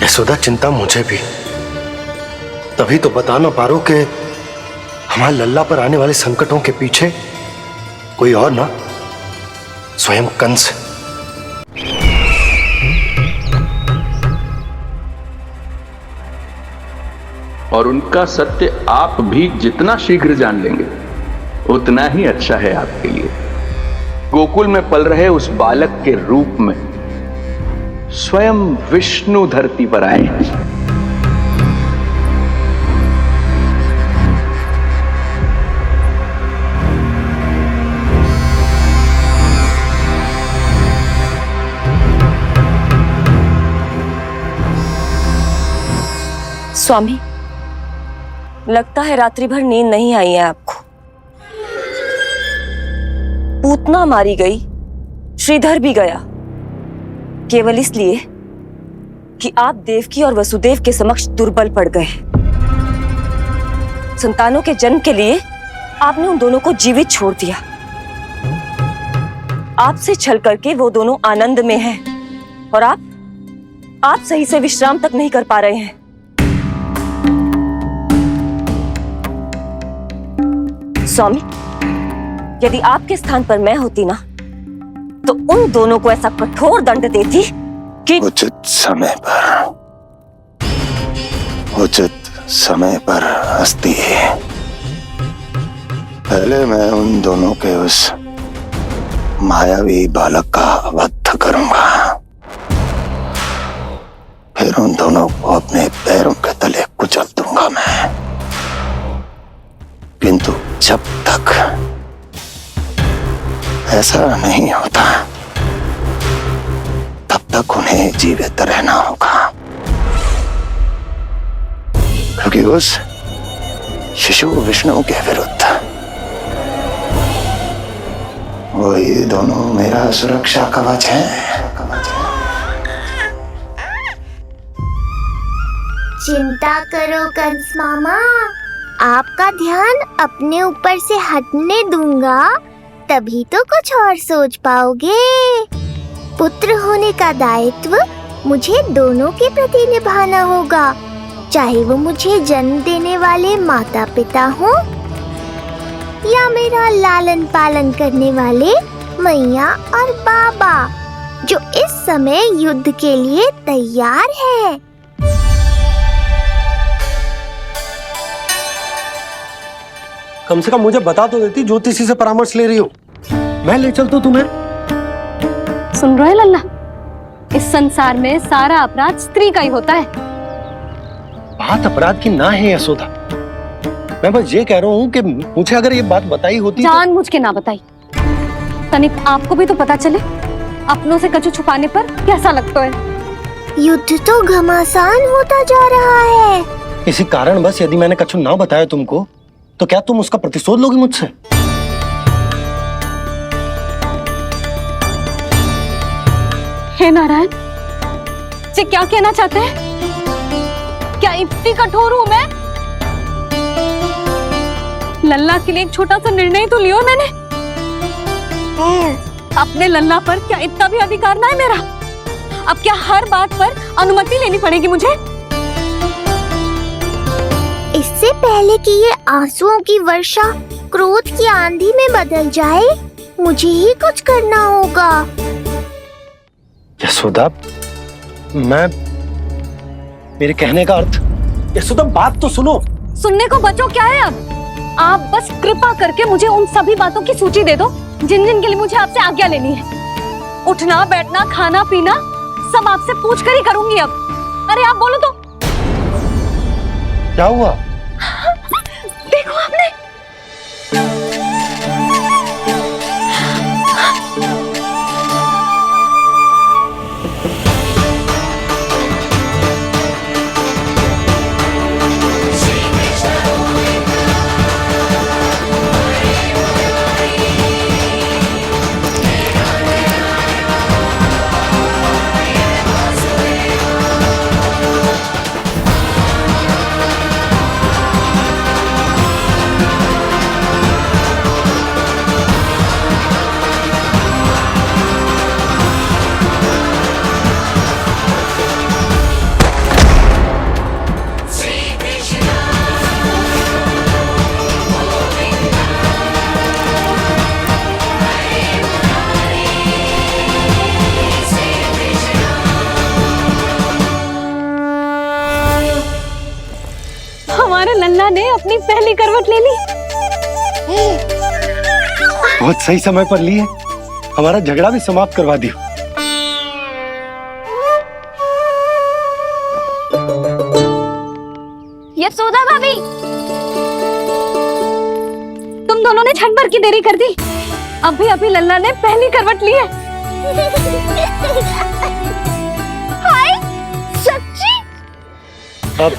यशोदा, चिंता मुझे भी, तभी तो बता ना पा रहा हूं कि हमारे लल्ला पर आने वाले संकटों के पीछे कोई और ना, स्वयं कंस। और उनका सत्य आप भी जितना शीघ्र जान लेंगे उतना ही अच्छा है आपके लिए। गोकुल में पल रहे उस बालक के रूप में स्वयं विष्णु धरती पर आए हैं। स्वामी, लगता है रात्रि भर नींद नहीं आई है आपको। पूतना मारी गई, श्रीधर भी गया, केवल इसलिए कि आप देवकी और वसुदेव के समक्ष दुर्बल पड़ गए। संतानों के जन्म के लिए आपने उन दोनों को जीवित छोड़ दिया। आपसे छल करके वो दोनों आनंद में हैं और आप सही से विश्राम तक नहीं कर पा रहे हैं। स्वामी, यदि आपके स्थान पर मैं होती ना, तो उन दोनों को ऐसा कठोर दंड देती कि उचित समय पर हस्ती। पहले मैं उन दोनों के उस मायावी बालक का वध करूंगा, फिर उन दोनों को अपने पैरों के तले कुचल दूंगा मैं। किंतु जब तक ऐसा नहीं होता, तब तक उन्हें जीवित रहना होगा, क्योंकि उस शिशु विष्णु के विरुद्ध वही दोनों मेरा सुरक्षा कवच है। चिंता करो कंस मामा, आपका ध्यान अपने ऊपर से हटने दूंगा, तभी तो कुछ और सोच पाओगे। पुत्र होने का दायित्व मुझे दोनों के प्रति निभाना होगा, चाहे वो मुझे जन्म देने वाले माता पिता हों या मेरा लालन पालन करने वाले मैया और बाबा, जो इस समय युद्ध के लिए तैयार है। कम से कम मुझे बता तो देती, ज्योतिषी से परामर्श ले रही हो, मैं ले चलता तुम्हें। सुन रहे लल्ला, इस संसार में सारा अपराध स्त्री का ही होता है। बात अपराध की ना है यशोदा, मैं बस ये कह रहा हूँ कि मुझे अगर ये बात बताई होती जान मुझ के ना बताई, तनिक आपको भी तो पता चले अपनों से कछु छुपाने पर कैसा लगता है। युद्ध तो घमासान होता जा रहा है। इसी कारण बस यदि मैंने कछु ना बताया तुमको, तो क्या तुम उसका प्रतिशोध लोगी मुझसे? हे नारायण, जी क्या कहना चाहते हैं? क्या इतनी कठोर हूं मैं? लल्ला के लिए एक छोटा सा निर्णय तो लियो मैंने। अपने लल्ला पर क्या इतना भी अधिकार ना है मेरा? अब क्या हर बात पर अनुमति लेनी पड़ेगी मुझे? इससे पहले कि ये आंसुओं की वर्षा क्रोध की आंधी में बदल जाए, मुझे ही कुछ करना होगा। यशोदा, मेरे कहने का अर्थ, यशोदा बात तो सुनो। सुनने को बचो क्या है अब? आप बस कृपा करके मुझे उन सभी बातों की सूची दे दो जिन जिन के लिए मुझे आपसे आज्ञा लेनी है। उठना बैठना खाना पीना सब आपसे पूछ कर ही करूंगी अब। अरे आप बोलो तो। क्या हुआ? देखो आपने। हमारे लल्ला ने अपनी पहली करवट ले ली। बहुत सही समय पर ली है, हमारा झगड़ा भी समाप्त करवा दियो। यशोदा भाभी, तुम दोनों ने क्षण भर की देरी कर दी। अभी लल्ला ने पहली करवट ली है। हाय, सच्ची? अब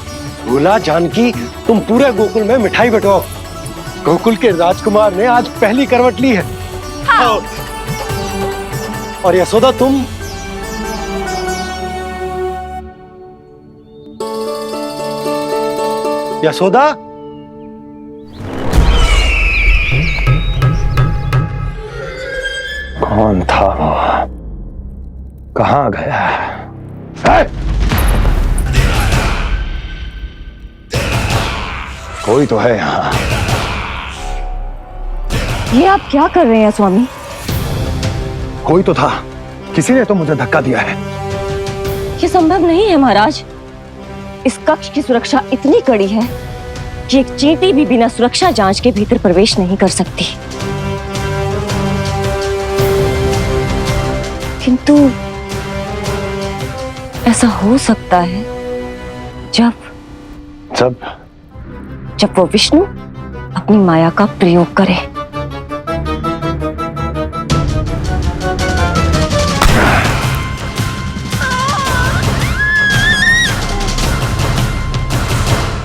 भूला जानकी, तुम पूरे गोकुल में मिठाई बंटवाओ। गोकुल के राजकुमार ने आज पहली करवट ली है। हाँ। और यशोदा तुम यशोदा, कौन था वो? कहाँ गया? कोई तो है यहाँ। ये आप क्या कर रहे हैं स्वामी? कोई तो था, किसी ने तो मुझे धक्का दिया है। ये संभव नहीं है महाराज। इस कक्ष की सुरक्षा इतनी कड़ी है कि एक चींटी भी बिना सुरक्षा जांच के भीतर प्रवेश नहीं कर सकती। किंतु ऐसा हो सकता है जब वो विष्णु अपनी माया का प्रयोग करे।